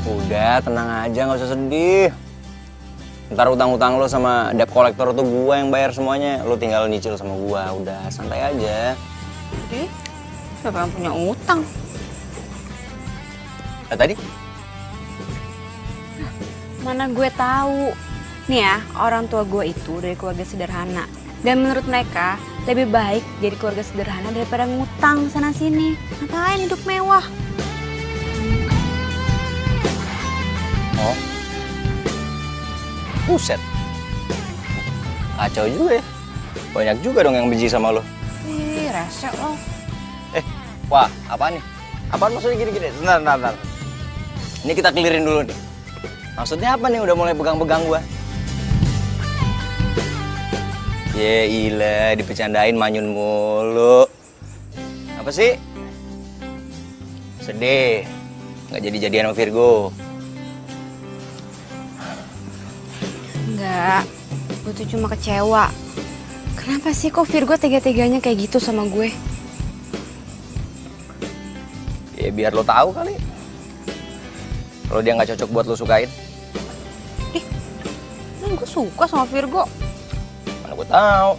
S7: Udah, tenang aja, nggak usah sedih. Ntar utang-utang lo sama debt collector tuh gue yang bayar semuanya. Lo tinggal nyicil sama gue, udah santai aja.
S2: Jadi, siapa yang punya utang?
S7: Tadi?
S2: Mana gue tahu. Nih ya, orang tua gue itu dari keluarga sederhana. Dan menurut mereka, lebih baik jadi keluarga sederhana daripada ngutang sana-sini. Ngapain hidup mewah?
S7: Oh. Buset. Kacau juga ya. Banyak juga dong yang benci sama lo.
S2: Ih, rese lo.
S7: Wah, apaan nih? Apaan maksudnya gini-gini? Bentar. Ini kita clearin dulu nih. Maksudnya apa nih udah mulai pegang-pegang gua? Ya ilah, dipecandain manyun mulu. Apa sih? Sedih. Nggak jadi-jadian sama Virgo.
S2: Enggak, gue tuh cuma kecewa. Kenapa sih kok Virgo tega-teganya kayak gitu sama gue?
S7: Ya biar lo tahu kali. Kalau dia nggak cocok buat lo sukain.
S2: Gue suka sama Virgo.
S7: Mana gue tahu.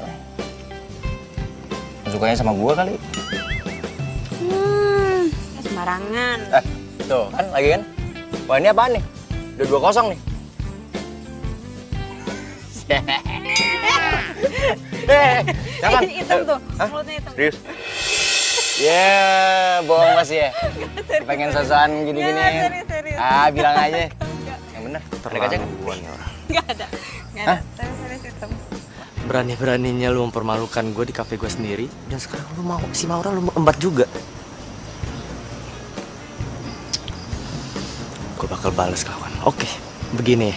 S7: Lo sukanya sama gue kali.
S2: Sembarangan.
S7: Tuh kan lagi kan. Wah ini apaan nih? Udah 2-0 nih. Jangan.
S2: Hitam tuh, mulutnya hitam.
S7: Serius? Ya, bohong masih ya. Pengen sosokan gini-gini.
S2: Serius.
S7: Bilang aja. Yang bener. Ada kaca kan?
S2: Gak ada. Serius hitam.
S7: Berani-beraninya lu mempermalukan gue di kafe gue sendiri. Dan sekarang lu mau si Maura lu embat juga. Gue bakal balas kawan. Oke, begini.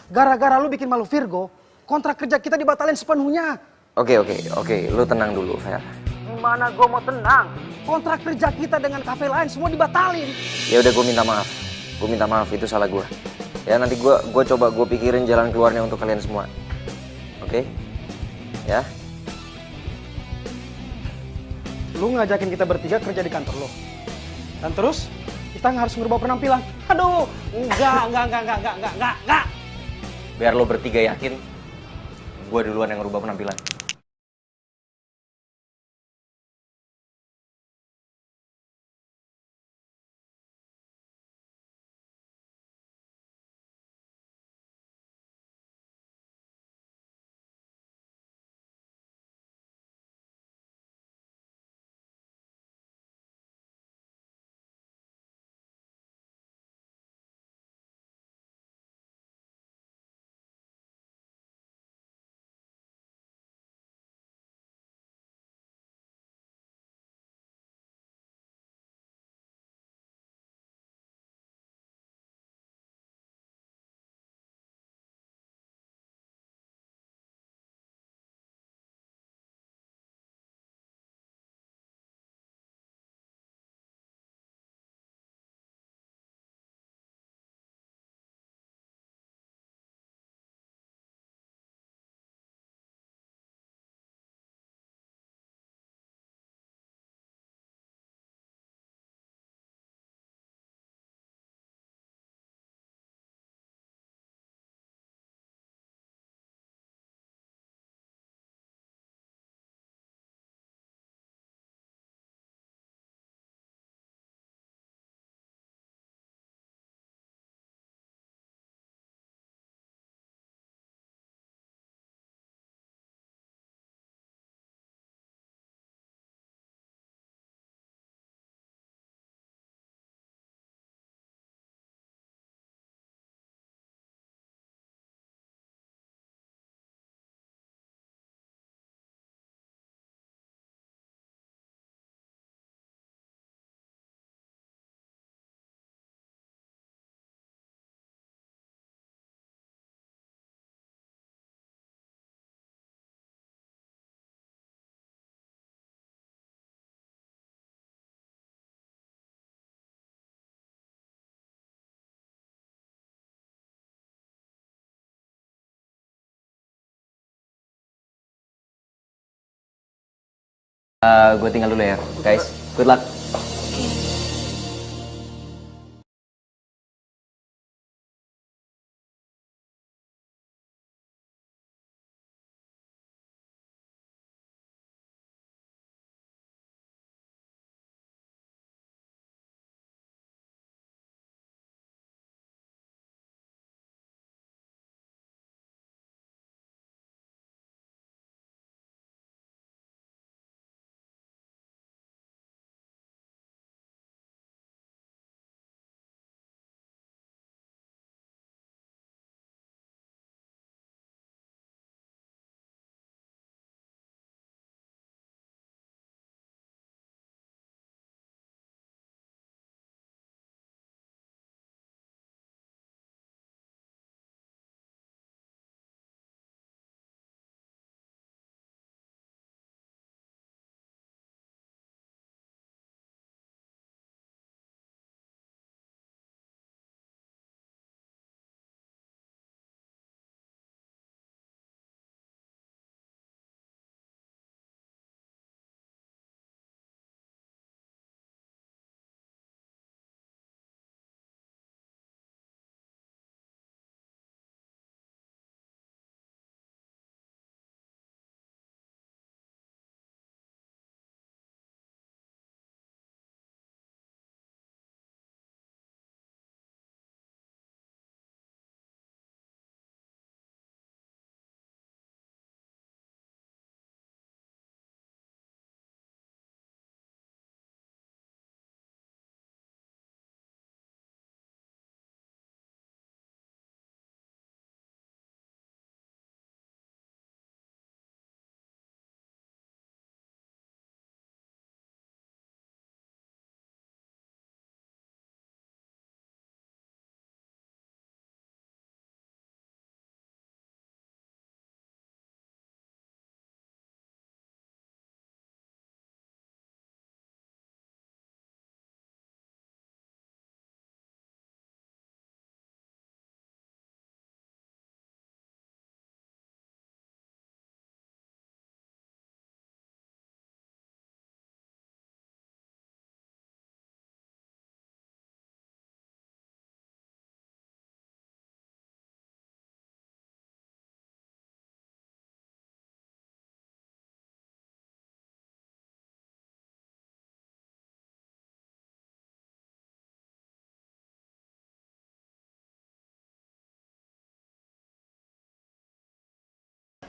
S11: Gara-gara lu bikin malu Virgo, kontrak kerja kita dibatalin sepenuhnya.
S7: Oke. Lu tenang dulu, Fer.
S11: Gimana gue mau tenang? Kontrak kerja kita dengan kafe lain semua dibatalin.
S7: Ya udah, gue minta maaf. Gue minta maaf, itu salah gue. Ya nanti gue coba gue pikirin jalan keluarnya untuk kalian semua. Oke? Ya?
S11: Lu ngajakin kita bertiga kerja di kantor lo. Dan terus kita harus ngerubah penampilan. Aduh, enggak.
S7: Biar lo bertiga yakin, gue duluan yang ngerubah penampilan. Gue tinggal dulu ya, guys. Good luck.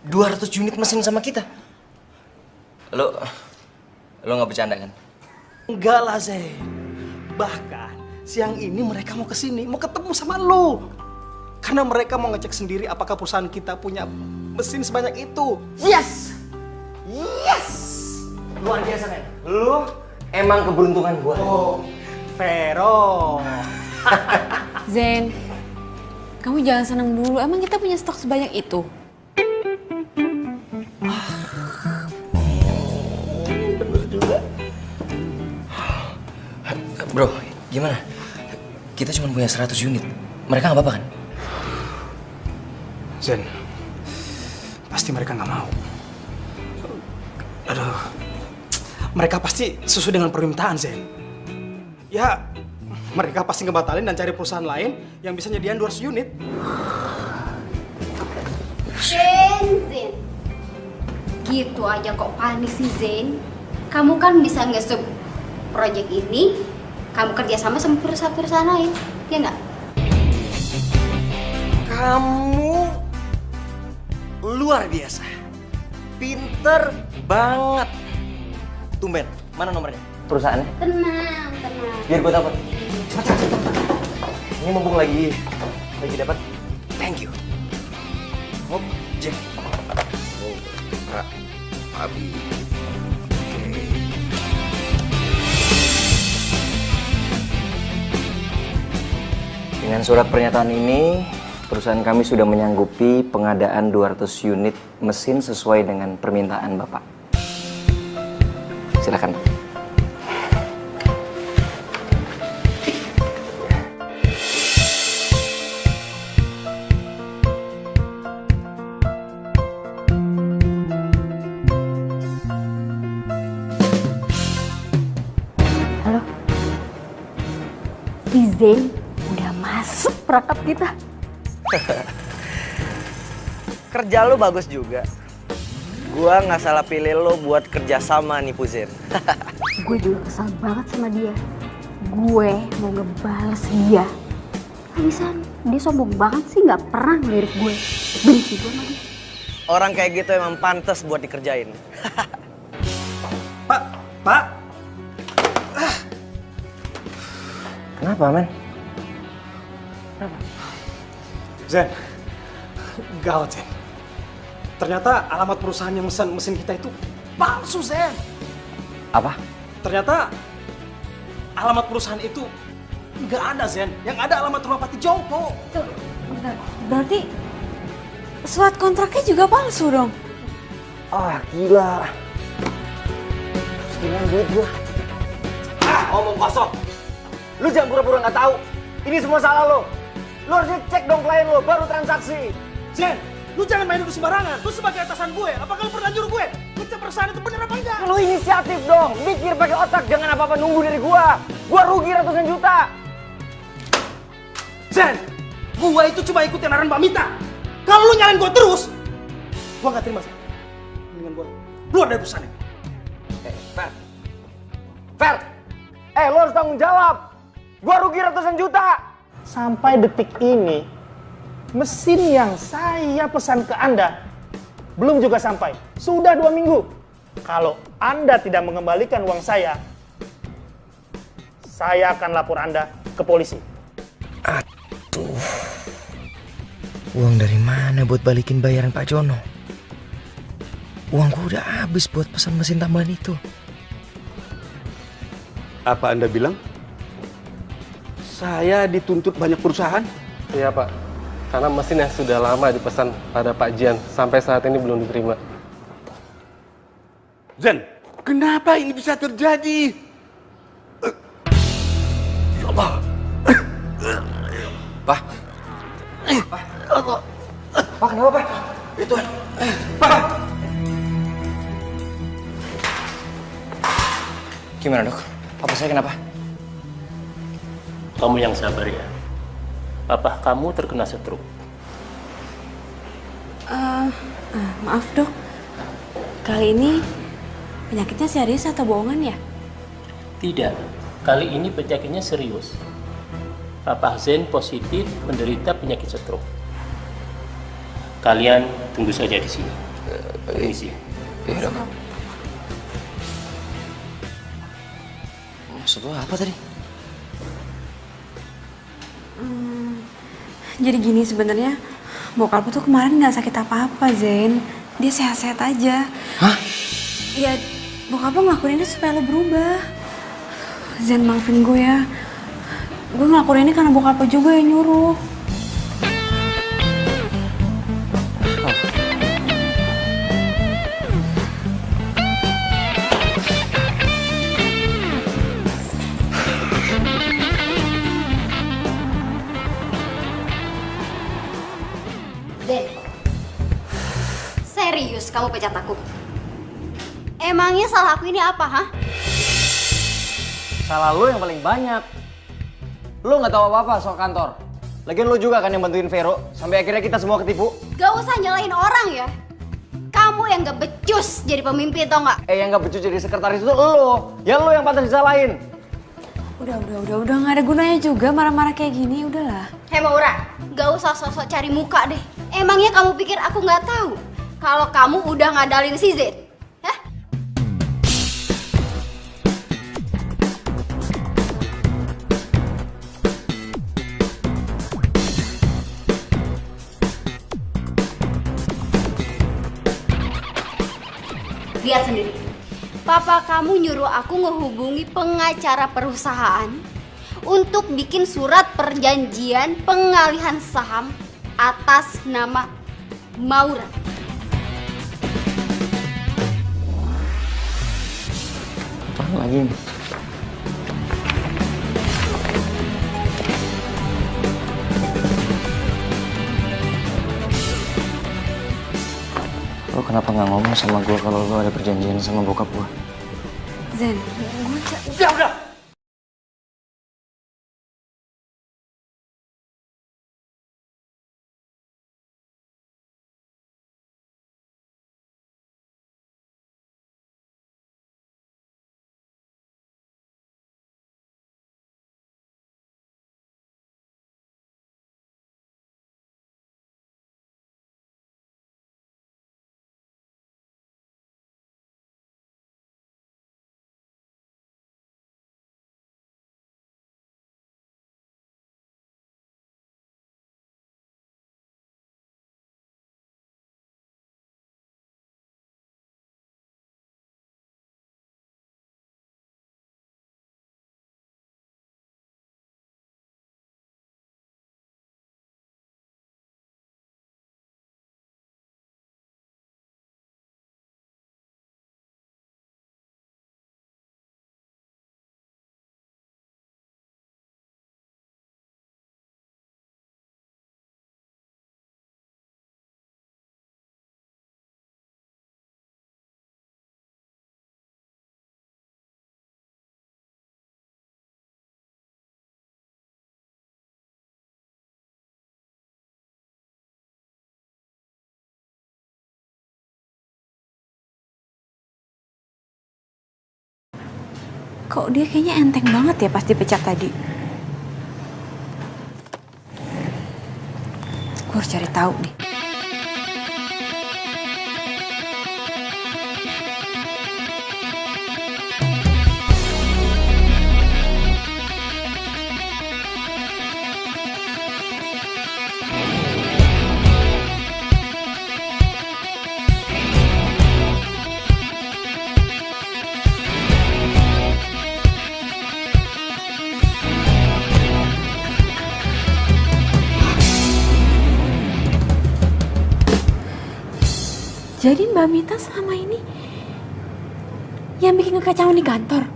S1: 200 unit mesin sama kita. Lo nggak bercanda kan?
S11: Enggak lah, Zen. Bahkan siang ini mereka mau kesini, mau ketemu sama lo. Karena mereka mau ngecek sendiri apakah perusahaan kita punya mesin sebanyak itu.
S1: Yes! Yes! Luar biasa, men. Lu emang keberuntungan gua.
S11: Oh, Vero.
S2: Zen, kamu jangan seneng dulu. Emang kita punya stok sebanyak itu?
S1: Bener juga. Bro, gimana? Kita cuma punya 100 unit. Mereka nggak apa-apa kan?
S11: Zen, pasti mereka nggak mau. Aduh, mereka pasti sesuai dengan permintaan, Zen. Ya, mereka pasti ngebatalin dan cari perusahaan lain yang bisa nyediain 200 unit.
S5: Zen. Gitu aja kok panik sih, Zen. Kamu kan bisa nge-sub project ini, kamu kerjasama sama perusahaan-perusahaan lain, ya nggak?
S1: Kamu luar biasa. Pinter banget. Tumben, mana nomornya? Perusahaannya?
S5: Tenang.
S1: Biar gue dapat. Cepat. Ini mumpung lagi dapat. Thank you. Hop, Jack. Oh, Pak Abi. Dengan surat pernyataan ini, perusahaan kami sudah menyanggupi pengadaan 200 unit mesin sesuai dengan permintaan Bapak. Silakan.
S5: Halo. Si Zen udah masuk perangkap kita.
S7: Kerja lo bagus juga. Gua nggak salah pilih lo buat kerja sama nih Zen.
S5: Gue juga kesal banget sama dia. Gue mau ngebales dia. Habisan, dia sombong banget sih, nggak pernah ngelirik gue. Benci gue sama dia.
S7: Orang kayak gitu emang pantas buat dikerjain.
S11: Pak.
S1: Kenapa, men?
S11: Zen, gawat, Zen. Ternyata alamat perusahaan yang mesin mesin kita itu palsu, Zen.
S1: Apa?
S11: Ternyata alamat perusahaan itu nggak ada, Zen. Yang ada alamat rumah Pati Joko.
S2: Tuh, berarti surat kontraknya juga palsu dong?
S1: Ah, gila. Gimana duit gua?
S7: Omong kosong. Lu jangan pura-pura nggak tahu. Ini semua salah lo. Lu harusnya cek dong klien lo baru transaksi.
S11: Zen, lu jangan main itu sembarangan. Lu sebagai atasan gue, apakah lu pernah nyuruh gue ngecek perusahaan itu bener apa enggak?
S7: Lu inisiatif dong, mikir pakai otak, jangan apa-apa nunggu dari gua. Gua rugi ratusan juta.
S11: Zen, gua itu cuma ikutin arahan Mbak Mita. Kalau lu nyalain gua terus, gua nggak terima, Zen. Mendingan gua keluar dari perusahaan ini.
S7: Fer, lu harus tanggung jawab. Gua rugi ratusan juta.
S13: Sampai detik ini, mesin yang saya pesan ke Anda belum juga sampai. Sudah 2 minggu. Kalau Anda tidak mengembalikan uang saya akan lapor Anda ke polisi.
S1: Aduh. Uang dari mana buat balikin bayaran Pak Jono? Uangku udah habis buat pesan mesin tambahan itu.
S3: Apa Anda bilang? Saya dituntut banyak perusahaan?
S14: Iya Pak, karena mesin yang sudah lama dipesan pada Pak Jian sampai saat ini belum diterima.
S3: Zen, kenapa ini bisa terjadi? Ya Allah.
S1: Pak. Pak, kenapa Pak? Itu, Pak. Gimana dok? Papa saya kenapa?
S6: Kamu yang sabar ya. Papa kamu terkena stroke.
S2: Maaf dok, kali ini penyakitnya serius atau bohongan ya?
S6: Tidak, kali ini penyakitnya serius. Papa Zen positif menderita penyakit stroke. Kalian tunggu saja di sini. Permisi.
S1: Iya udah, Kak. Maksud lo apa tadi?
S2: Jadi gini sebenarnya bokap tuh kemarin nggak sakit apa-apa, Zain. Dia sehat-sehat aja.
S1: Hah?
S2: Ya bokap lo ngelakuin ini supaya lo berubah. Zain, maafin gue ya. Gue ngelakuin ini karena bokap lo juga yang nyuruh.
S5: Serius kamu pecat aku? Emangnya salah aku ini apa, hah?
S1: Salah lo yang paling banyak. Lo nggak tahu apa-apa soal kantor. Lagian lo juga kan yang bantuin Vero sampai akhirnya kita semua ketipu.
S5: Gak usah nyalain orang ya. Kamu yang gak becus jadi pemimpin, tau nggak?
S1: Yang nggak becus jadi sekretaris itu lo. Ya lo yang pantas disalahin.
S2: Udah nggak ada gunanya juga marah-marah kayak gini, udahlah.
S5: Hei Maura, gak usah sosok cari muka deh. Emangnya kamu pikir aku nggak tahu kalau kamu udah ngadalin si Zain? Hah? Lihat sendiri. Papa kamu nyuruh aku ngehubungi pengacara perusahaan untuk bikin surat perjanjian pengalihan saham atas nama Maura.
S1: Apaan lagi nih? Lo kenapa nggak ngomong sama gue kalau lo ada perjanjian sama bokap gue?
S2: Zain,
S1: Udah!
S2: kok dia kayaknya enteng banget ya pas dipecat tadi. Gue harus cari tahu nih. Jadi Mbak Mita selama ini yang bikin kekacauan di kantor?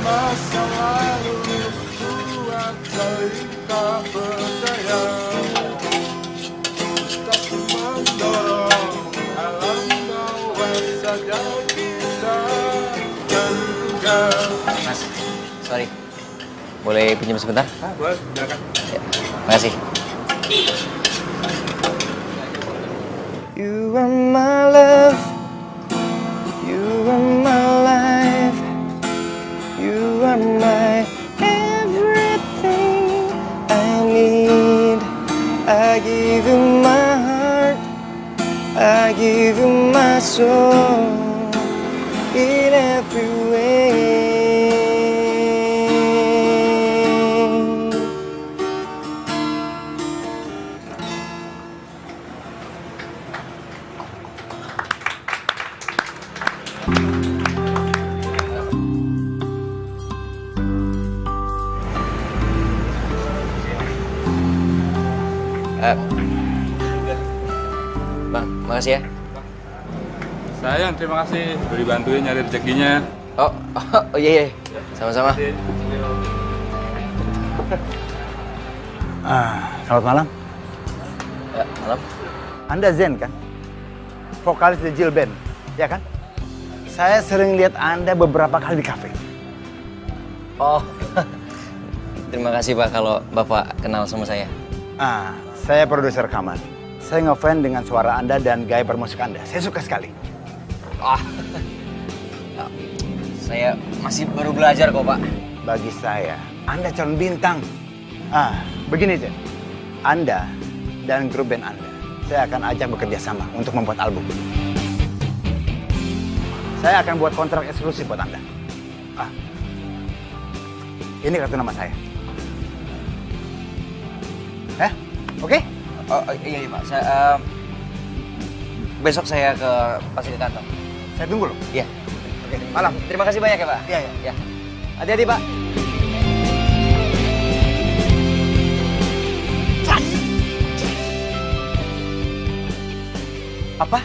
S4: Masa lalu buat cerita berdaya, tak mendorong alam bawah saja kita.
S1: Mas, sorry.
S15: Boleh pinjam sebentar?
S4: Boleh, silakan.
S15: Ya, makasih.
S1: You are my love, you are my life, you are my everything I need. I give you my heart, I give you my soul, in every way.
S15: Bang, makasih ya.
S4: Sayang, terima kasih udah dibantuin nyari rezekinya.
S15: Oh iya. Sama-sama.
S16: Selamat malam.
S15: Ya, malam.
S16: Anda Zen kan? Vokalis The Jill Band, ya kan? Saya sering lihat Anda beberapa kali di kafe.
S15: Oh, terima kasih Pak kalau Bapak kenal sama saya.
S16: Saya produser rekaman. Saya ngefans dengan suara Anda dan gaya bermusik Anda. Saya suka sekali.
S15: Saya masih baru belajar kok Pak.
S16: Bagi saya, Anda calon bintang. Begini Zen. Anda dan grup band Anda, saya akan ajak bekerja sama untuk membuat album. Saya akan buat kontrak eksklusif buat Anda. Ini kartu nama saya. Oke?
S15: Iya Pak. Besok saya ke pasti ke kantor.
S16: Saya tunggu loh.
S15: Iya.
S16: Oke, malam.
S15: Terima kasih banyak ya Pak.
S16: Iya.
S15: Hati-hati Pak. Apa?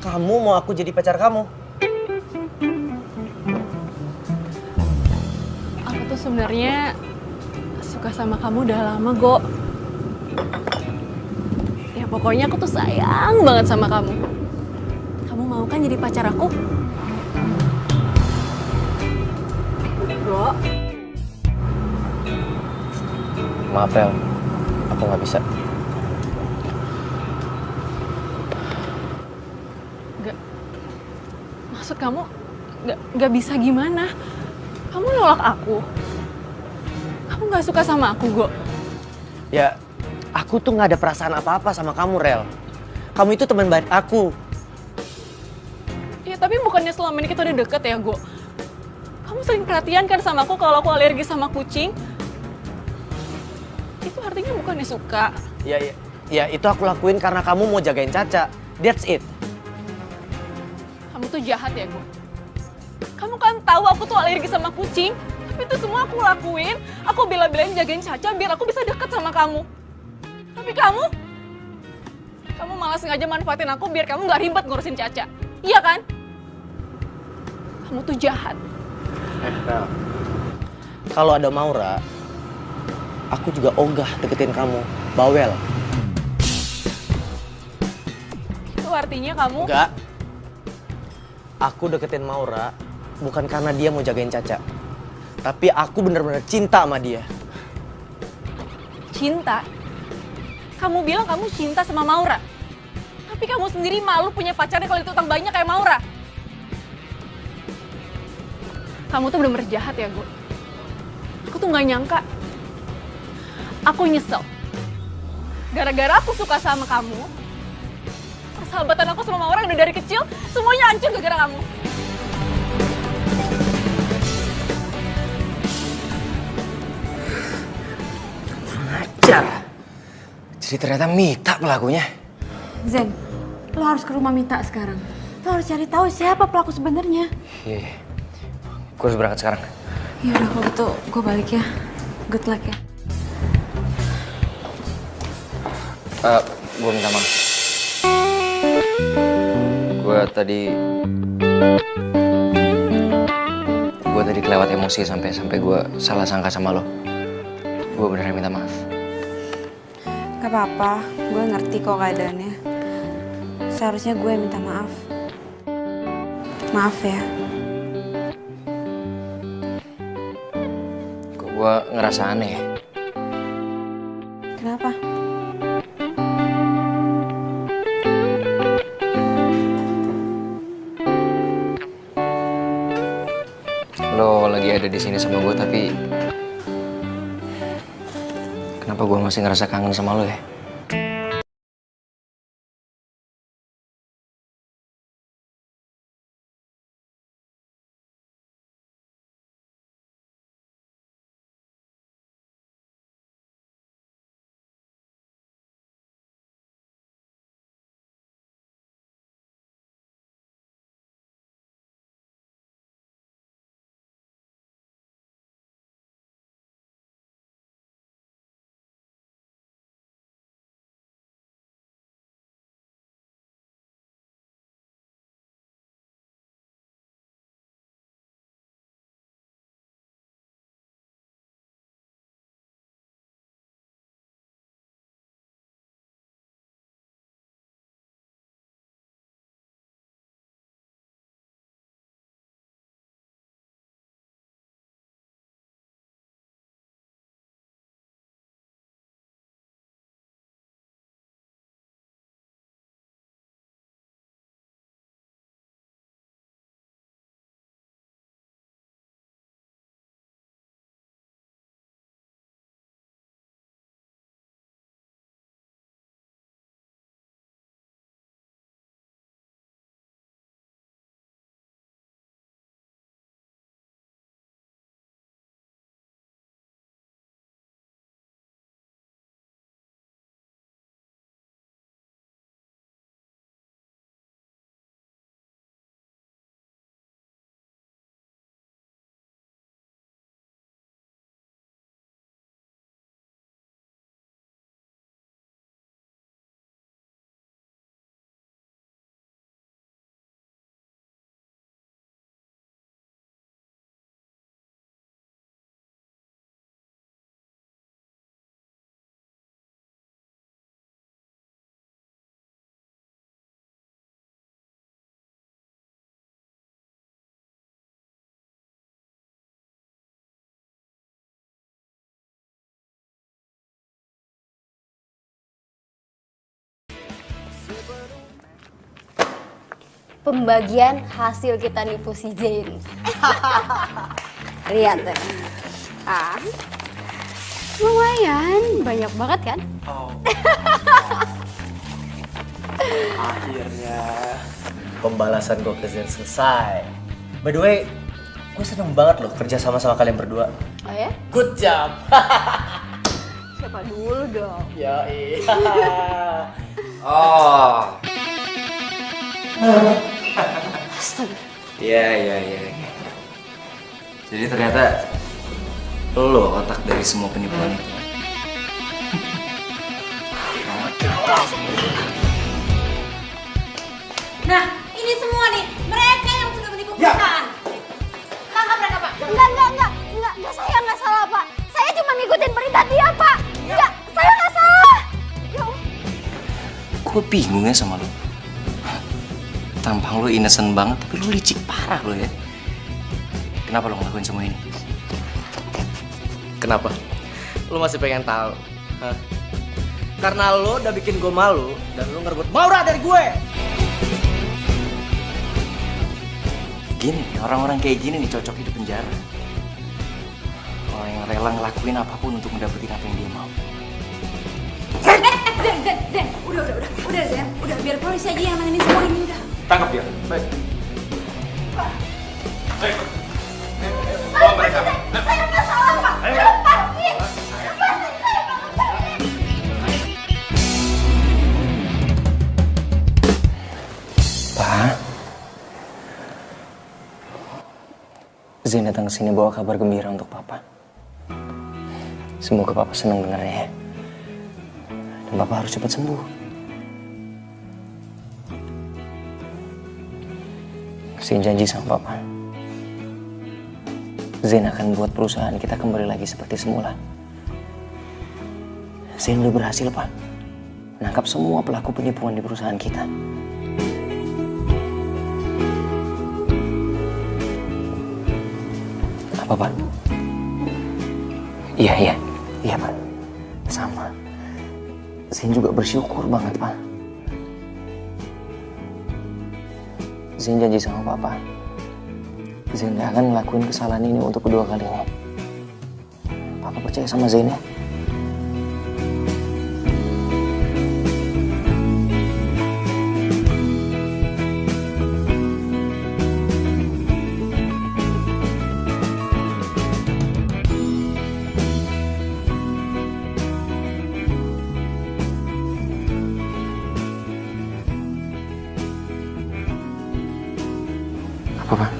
S15: Kamu mau aku jadi pacar kamu?
S10: Aku tuh sebenarnya suka sama kamu udah lama, Go. Ya pokoknya aku tuh sayang banget sama kamu. Kamu mau kan jadi pacar aku? Go.
S15: Maaf Rel, aku nggak bisa.
S10: Maksud kamu nggak bisa gimana? Kamu nolak aku? Kamu nggak suka sama aku, Go?
S15: Ya, aku tuh nggak ada perasaan apa-apa sama kamu, Rel. Kamu itu teman baik aku.
S10: Ya tapi bukannya selama ini kita udah deket ya, Go? Kamu sering perhatian kan sama aku kalau aku alergi sama kucing? Itu artinya bukannya suka.
S15: Ya itu aku lakuin karena kamu mau jagain Caca. That's it.
S10: Kamu tuh jahat ya, Go. Kamu kan tahu aku tuh alergi sama kucing. Tapi itu semua aku lakuin. Aku bela-belain jagain Caca biar aku bisa deket sama kamu. Tapi kamu malah sengaja manfaatin aku biar kamu gak ribet ngurusin Caca. Iya kan? Kamu tuh jahat.
S15: Kalau ada Maura, aku juga ogah deketin kamu. Bawel.
S10: Itu artinya kamu...
S15: Enggak. Aku deketin Maura bukan karena dia mau jagain Caca. Tapi aku bener-bener cinta sama dia.
S10: Cinta? Kamu bilang kamu cinta sama Maura. Tapi kamu sendiri malu punya pacarnya kalau itu utang banyak kayak Maura. Kamu tuh bener-bener jahat ya, Go. Aku tuh gak nyangka. Aku nyesel. Gara-gara aku suka sama kamu, persahabatan aku sama Maura udah dari kecil, semuanya hancur gara-gara kamu.
S15: Ajar. Jadi ternyata Mita pelakunya.
S2: Zen, lo harus ke rumah Mita sekarang. Lo harus cari tahu siapa pelaku sebenarnya.
S15: Iya. Gue harus berangkat sekarang.
S2: Ya udah kalau gitu gue balik ya. Good luck ya.
S15: Gue minta maaf. Gue tadi kelewat emosi sampai gue salah sangka sama lo. Gue beneran minta maaf.
S2: Gak apa-apa, gue ngerti kok keadaannya. Seharusnya gue yang minta maaf. Maaf ya.
S15: gue ngerasa aneh ya.
S2: Kenapa?
S15: Lo lagi ada di sini sama gue, tapi kenapa gue masih ngerasa kangen sama lo ya?
S5: Pembagian hasil kita nipu si Zain. Lihat deh. Lumayan, banyak banget kan?
S15: Akhirnya pembalasan gue ke Zen selesai. By the way, gue seneng banget loh kerja sama kalian berdua.
S5: Oh ya?
S15: Good job.
S5: Siapa dulu dong?
S15: Ya iya.
S1: Oh.
S5: Astaga.
S1: Iya. Jadi ternyata lo otak dari semua penipuan itu.
S5: Nah, ini semua nih, mereka yang sudah menipu perusahaan. Tangkap mereka, Pak. Enggak, saya nggak salah, Pak. Saya cuma ngikutin perintah dia, Pak. Enggak, saya nggak salah. Ya Allah.
S1: Gue bingung ya sama lo. Tampang lo innocent banget, tapi lo licik parah lo ya. Kenapa lo ngelakuin semua ini?
S15: Kenapa? Lu masih pengen tahu? Hah? Karena lo udah bikin gue malu dan lo ngerebut Maura dari gue.
S1: Gini, orang-orang kayak gini nih cocok di penjara. Orang yang rela ngelakuin apapun untuk mendapatkan apa yang dia mau.
S2: Zen, udah Zen, udah biar polisi aja yang nanganin semua ini udah.
S4: Tangkap dia. Baik. Baik. Bawa mereka.
S5: Saya nggak salah, Pak. Lepasin. Lepasin saya, Pak.
S15: Pak, Zain datang ke sini bawa kabar gembira untuk Papa. Semoga Papa senang dengarnya ya. Dan Papa harus cepat sembuh. Zain janji sama Papa, Zain akan buat perusahaan kita kembali lagi seperti semula. Zain udah berhasil, Pak, menangkap semua pelaku penipuan di perusahaan kita. Apa, Pak? Iya Pak, sama. Zain juga bersyukur banget Pak. Zain janji sama Papa, Zain gak akan ngelakuin kesalahan ini untuk kedua kalinya. Papa percaya sama Zain ya? Apa, Pak?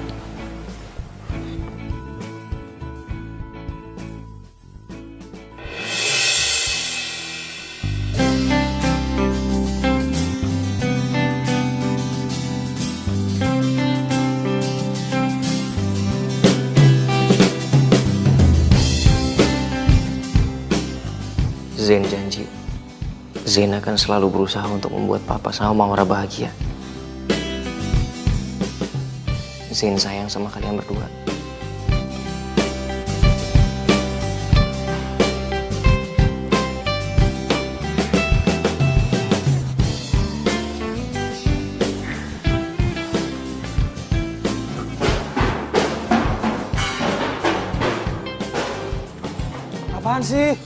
S15: Zain janji, Zain akan selalu berusaha untuk membuat Papa sama Maura bahagia. Zain sayang sama kalian berdua.
S11: Apaan sih?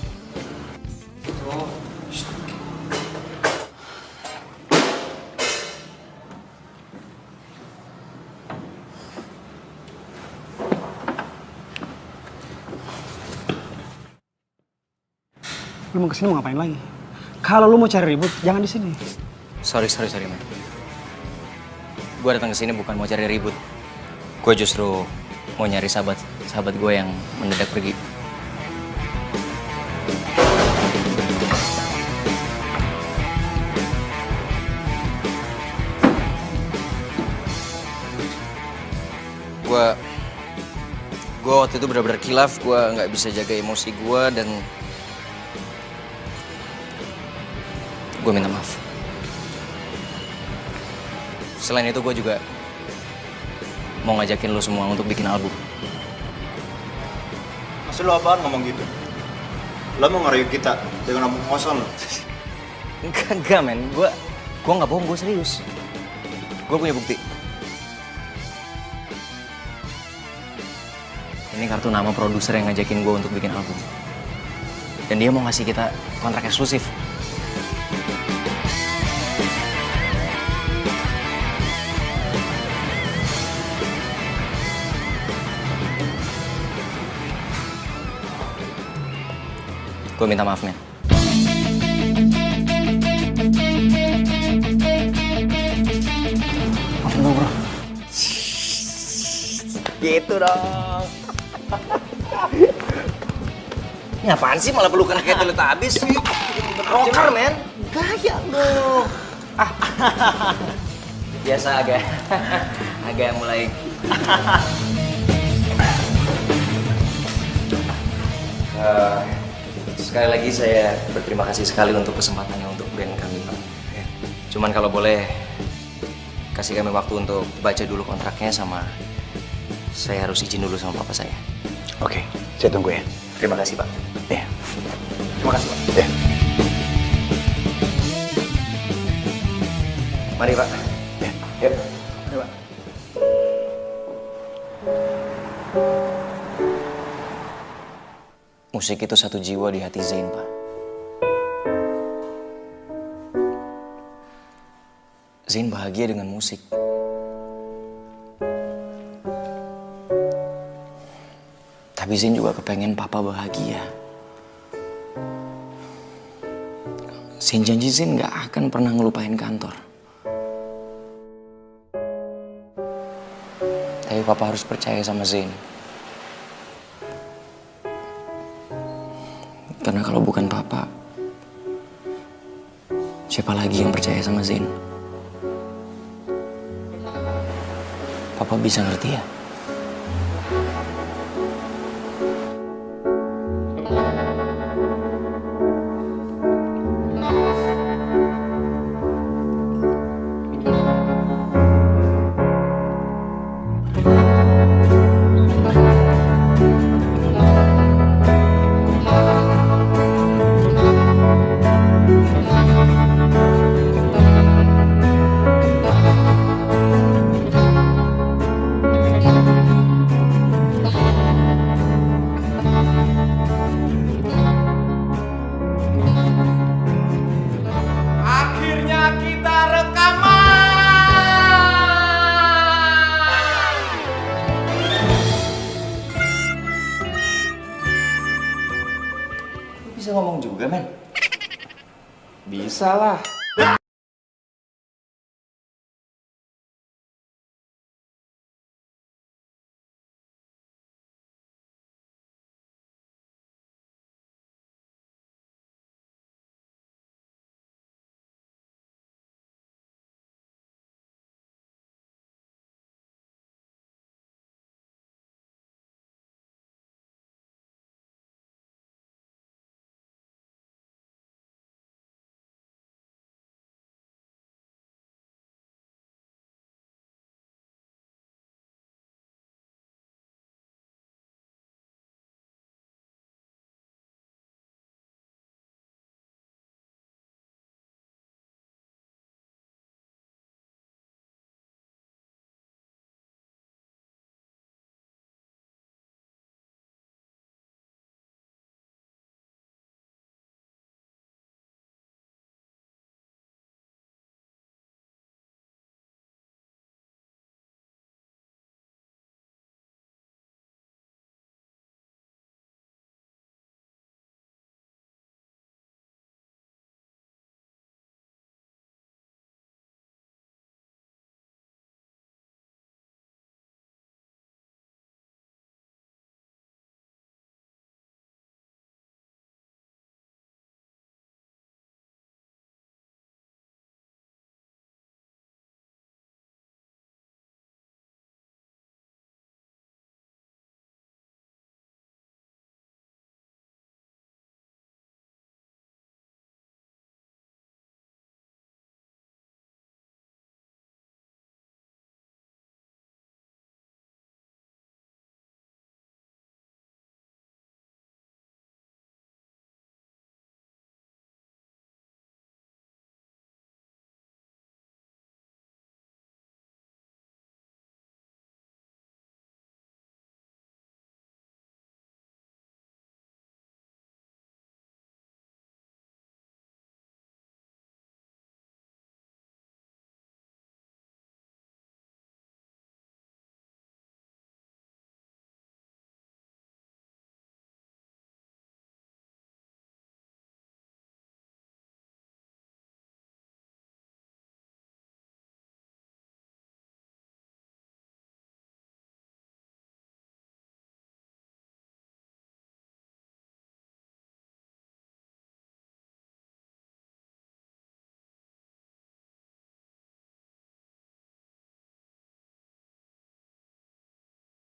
S11: Lu mau kesini mau ngapain lagi? Kalau lu mau cari ribut, jangan di sini.
S15: Sorry man. Gue datang ke sini bukan mau cari ribut. Gue justru mau nyari sahabat gue yang mendadak pergi. Gue waktu itu benar-benar kilaf, gue nggak bisa jaga emosi gue dan gue minta maaf. Selain itu gue juga mau ngajakin lo semua untuk bikin album.
S16: Maksud lo apaan ngomong gitu? Lo mau ngerayu kita dengan ngomong kosong lo?
S15: Enggak men, gue nggak bohong, gue serius. Gue punya bukti. Ini kartu nama produser yang ngajakin gue untuk bikin album. Dan dia mau ngasih kita kontrak eksklusif. Gue minta maaf, men. Maafin gue, bro. Gitu dong. Ini apaan sih malah pelukan kayak Teletubbies sih? Rocker, men. Gaya lo. Biasa agak mulai. Sekali lagi saya berterima kasih sekali untuk kesempatannya untuk band kami. Cuman kalau boleh kasih kami waktu untuk baca dulu kontraknya, sama saya harus izin dulu sama papa saya.
S16: Oke, saya tunggu ya.
S15: Terima kasih, Pak.
S16: Ya.
S15: Terima kasih, Pak.
S16: Ya.
S15: Mari, Pak.
S16: Ya.
S15: Yuk.
S11: Mari, Pak.
S15: Musik itu satu jiwa di hati Zain, Pak. Zain bahagia dengan musik. Tapi Zain juga kepengen Papa bahagia. Zain janji Zain gak akan pernah ngelupain kantor. Tapi Papa harus percaya sama Zain. Karena kalau bukan Papa, siapa lagi yang percaya sama Zain? Papa bisa ngerti ya? bisa ngomong juga, men? Bisa lah.